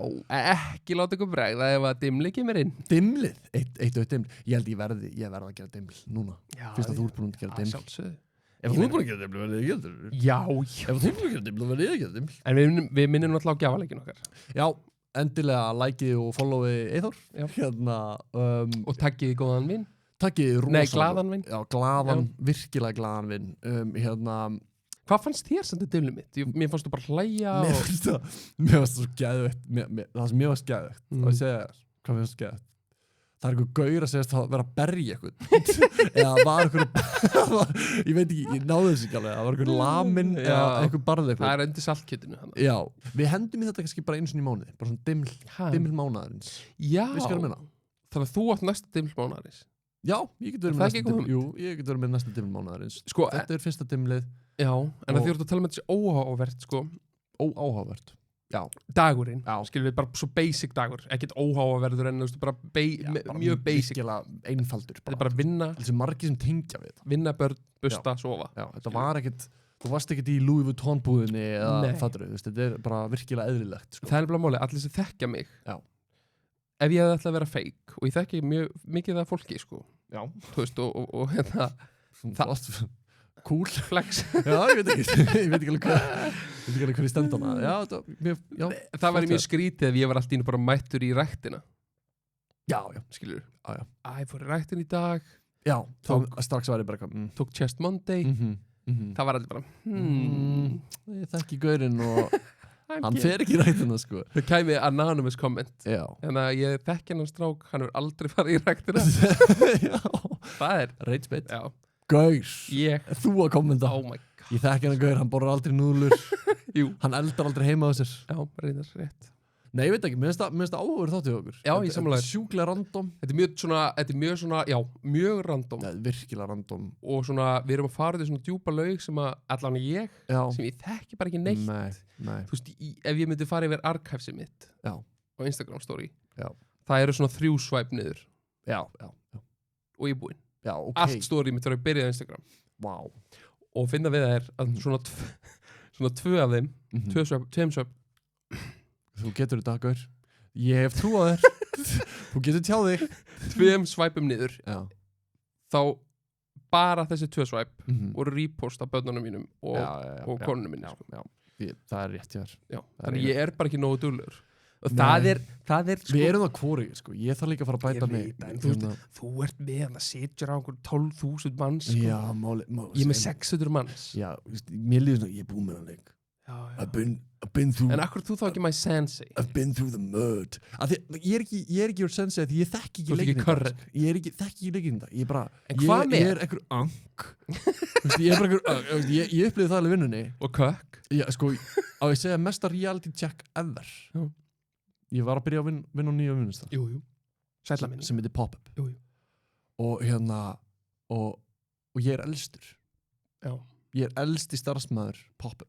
ekki láta ykkur bregða ef að dimli kemur inn. Dimlið? Eitt diml. Ég held ég verði að gera diml núna. Fyrst að þú ert búin að gera diml. Sjálfsögðu. Ef þú ert búin að gera diml, verði ég að gera diml. Já. Ef þú ert búin að gera diml, verði ég að gera diml. En við minnum náttúrulega á gjafaleikin okkar. Já. Endilega likeið og followið Eithor og taggið góðan vinn. Taggið rosalega. Glaðan vinn. Já, virkilega glaðan vinn. Hvað fannst þér sem þetta dimlið mitt? Mér fannst þú bara hlæja Mér fannst það svo geðveikt. Það sem mér fannst geðveikt. Og ég segja þér, hvað mér fannst geðveikt? Það er einhver gaur að segja að vera að berja eitthvað. Eða var einhver ég veit ekki, ég náði þessu ekki alveg. Það var einhver lamin eða einhver barði eitthvað. Það er undir saltkjötinu. Já, við hendum í þetta kannski bara einu sinni í mánuði. Bara svona diml mánaðarins. Já. Við skilum minna. Þannig að þú átt næsta diml mánaðarins. Já, ég get verið með næsta diml mánaðarins. Sko, þetta er fyrsta dimlið. Já, en það þjórt að tala með þessi óáhugavert, sko. Óáhugavert. Já. Dagurinn, skilum við, bara svo basic dagur, ekkert óhávaverður en bara mjög basic. Einfaldur. Þetta er bara vinna. Þessi margir sem tengja við þetta. Vinna, börn, busta, sofa. Já, þetta var ekkert, þú varst ekkert í Louis Vuitton búðinni eða fattur, þetta er bara virkilega eðlilegt. Sko. Það er bara máli, allir sem þekkja mig ef ég hefði ætlað að vera fake og ég þekki mjög mikið af fólki sko. Já. Þú veist og hérna cool flex. Já, ég veit ekki alveg hvað í stendana. Já, það var mjög skrítið ef ég var alltaf inn bara mættur í ræktina. Já, skilur. Já. Ég fór í ræktin í dag. Já, strax var ég bara tók Chest Monday. Það var allir bara ég þekki gaurinn og hann fer ekki í ræktina sko. Það kæmi anonymous comment. Já. En ég þekki hann strák, hann hefur aldrei farið í ræktina. Já. Það Reitspeitt. Já. Gaur. Þú að kommenta. Oh my god. Ég þekki hann gaur, hann borðar aldrei núðlur. Jú. Hann eldar aldrei heima á sér. Já, reyndar rétt. Nei, ég veit ekki, mér finnst það áhugur þáttið okkur. Já, ég sammála þér. Sjúklega random. Þetta er mjög svona, já, mjög random. Nei, virkilega random. Og svona, við erum að fara til svona djúpa laug sem að allan ég, sem ég þekki bara ekki neitt. Nei. Þú veist, ef ég myndi fara yfir archivesið mitt á Instagram story, það eru svona 3 swipe niður. Já. Og ég er búinn. Já, ok. Allt story mitt var að byrja á Instagram. Vá. Og finna við það að svona 2 af þeim, 2 swipe. Þú getur þetta, gaur. Ég hef trú á þér. Þú getur tjáð þig. 2 swipeum niður. Já. Þá bara þessi 2 swipe voru repost af börnunum mínum og konunum mínum. Já. Það er rétt hjá þér. Já. Þannig ég er bara ekki nógu duglegur. Og það er sko, við erum það hvorið sko. Ég þarf líka að fara að bæta mig. Þú ert með að sitja á einhver 12.000 manns sko. Já, ég er með 600 manns. Já, mér líður svona, ég er búinn með hann leik. I've been through. En akkur þú þá ekki my sensei? I've been through the mud. Ég er ekki your sensei því ég þekki ekki leikinn þetta. Ég þekki ekki leikinn þetta. Ég er bara, ég er einhver ank. Ég er bara einhver, ég upplýði það alveg vinnunni. Og kökk. Já, sko, á ég segja mesta reality check ever. Já. Ég var að byrja að vinna á nýja vinnustaf. Jú. Sætla minni. Sem heitir Pop-Up. Jú. Og hérna, og ég er elstur. Já. Ég er elsti starfsmaður Pop-Up.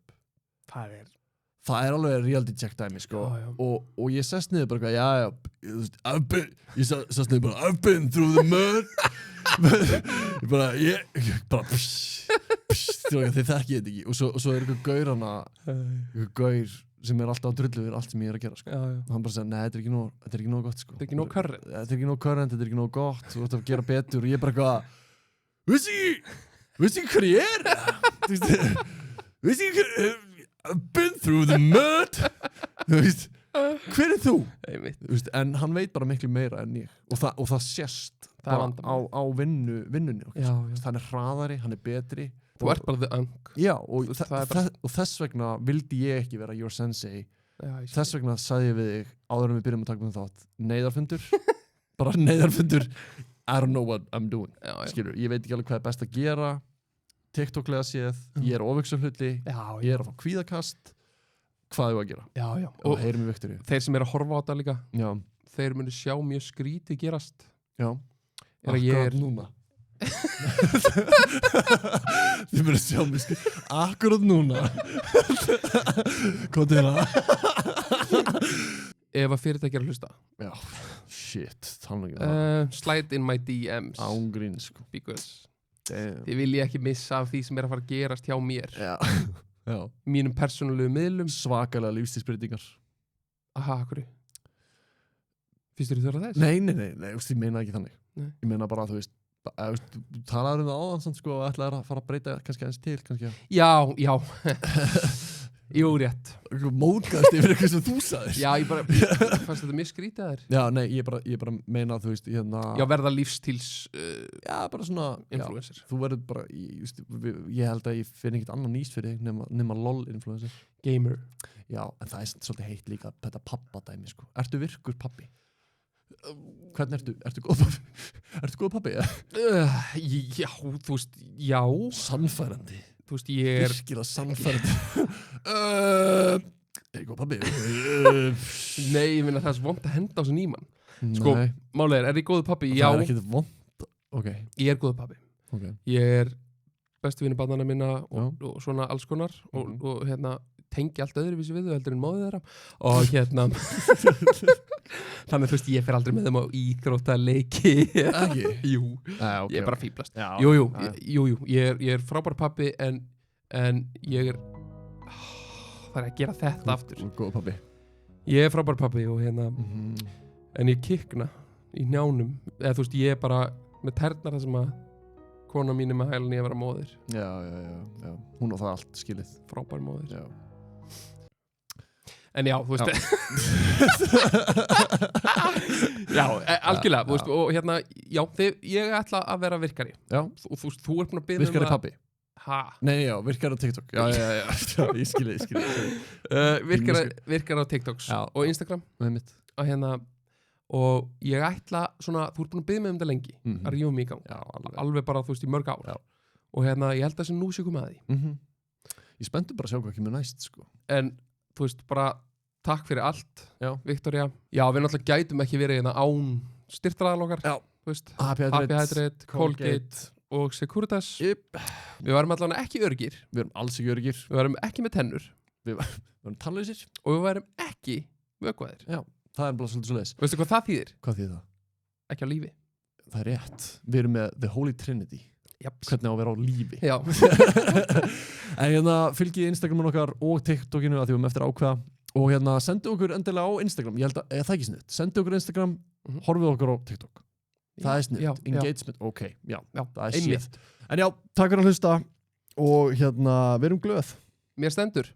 Það er alveg reality check dæmi sko. Já. Og ég sest niður bara ég sest niður bara I've been through the mud. Ég bara þið þekki þetta ekki og svo er einhver gaur sem er alltaf á drullu við allt sem ég er að gera sko. Og hann bara segir, nei, þetta er ekki nóg gott sko. Þetta er ekki nóg current. Þetta er ekki nóg current, þetta er ekki nóg gott, þú ert að gera betur og ég bara eitthvað Vissi hver ég er? Vissi hver I've been through the mud. Þú veist, hver er þú? En hann veit bara miklu meira en ég og það sést bara á vinnunni hann er hraðari, hann er betri. Þú ert bara the unk. Já, og þess vegna vildi ég ekki vera your sensei. Þess vegna sagði ég við þig áður en við byrjum að taka með þátt neyðarfundur. Bara neyðarfundur. I don't know what I'm doing. Skilur, ég veit ekki alveg hvað er best að gera. TikTok-lega séð, ég er ofugsa hluti, ég er að fá kvíðakast, hvað er að gera? Já. Og heyrum við Viktoríu. Þeir sem eru að horfa á þetta líka, þeir munu sjá mjög skrítið gerast. Já, akkurat núna. Þeir munu sjá mjög skrítið, akkurat núna. Hvað er það? Ef að fyrirtæki er að hlusta. Já, shit, þannig að slide in my DMs. Ángrín, sko. Because þið vil ég ekki missa af því sem er að fara að gerast hjá mér. Já. Mínum persónulegu miðlum. Svakalega lífstíðsbreytingar. Aha, hverju? Finnst þér þurfa þess? Nei, ég meina ekki þannig. Nei. Ég meina bara að þú talaður það áðan sko, og ætlaður að fara að breyta kannski aðeins til kannski. Já. Jú, rétt. Móðgast yfir eitthvað sem þú sagðist. Já, ég bara fannst þetta mjög skrítið þær. Já, nei, ég bara meina að þú veist hérna. Já, verða lífstíls já, bara svona influencer. Já, þú verður bara ég held að ég finn ekkert annan nýst fyrir þig nema LOL influencer. Gamer. Já, en það er svolítið heitt líka þetta pappadæmi sko. Ertu virkur pappi? Hvernig ertu góð pappi? Ertu góð pappi? Já, þú veist, já. Sannfærandi. Þú veist, ég er virkilega sannfærandi. Góð pappi? Nei, ég minna það er svo vond að henda á þessu nýmann. Sko, málega er ég góð pappi? Já. Það er ekkert vond. Ok. Ég er góð pappi. Ok. Ég er bestu vinur barnanna minna og svona alls konar og hérna tengi allt öðruvísi við þau heldur en móðið þeirra og hérna þannig þú veist ég fer aldrei með þeim á íþróttaleiki. Ekki? Jú, okay, ég er bara fíblast. Já, jú, ég er frábær pappi en ég er það er að gera þetta aftur. Góð pappi. Ég er frábær pappi og hérna en ég kikna í njánum eða þú veist, ég er bara með tærnar það sem að kona mín með hælunni að vera móðir. Já, hún á það allt skilið. Frábær móðir. Já. En já, þú veist Já, algjörlega, þú veist, og hérna já, ég ætla að vera virkari. Já. Og þú ert búin að biðja virkari pabbi. Ha? Nei, já, virkari á TikTok. Já, ég skilið. Virkari á TikToks og Instagram. Með mitt. Og hérna, og ég ætla svona, þú ert búin að biðja mig um þetta lengi, að rífa mig í gang. Já, alveg bara, þú veist, í mörg ár. Já. Og hérna, ég held að sem nú sé komið að því. Ég spenntu bara að sjá hvað kemur næst, sko. En þú veist, bara takk fyrir allt, Viktoría. Já, við náttúrulega gætum ekki verið hérna án styrktaraðalokkar. Já. Þú veist, Happy Hydrate, Colgate og Securitas. Yep. Við varum allavega ekki örgir. Við varum alls ekki örgir. Við varum ekki með tennur. Við varum tannlausir. Og við varum ekki vökvaðir. Já, það er bara svolítið svo leiðis. Veistu hvað það þýðir? Hvað þýðir það? Ekki á lífi. Það er rétt. Við erum með The Holy Trinity. Japs. Hvernig á að vera á lífi. Já. En hérna fylgið Instagramun okkar og TikTokinu að því við erum eftir að ákveða. Og hérna sendu okkur endilega á Instagram. Ég held að það er ekki snitt. Sendu okkur Instagram, horfið okkur á TikTok. Það er snitt. Engagement, ok. Já, það er shit. En já, takk fyrir að hlusta og hérna, við erum glöð. Mér stendur.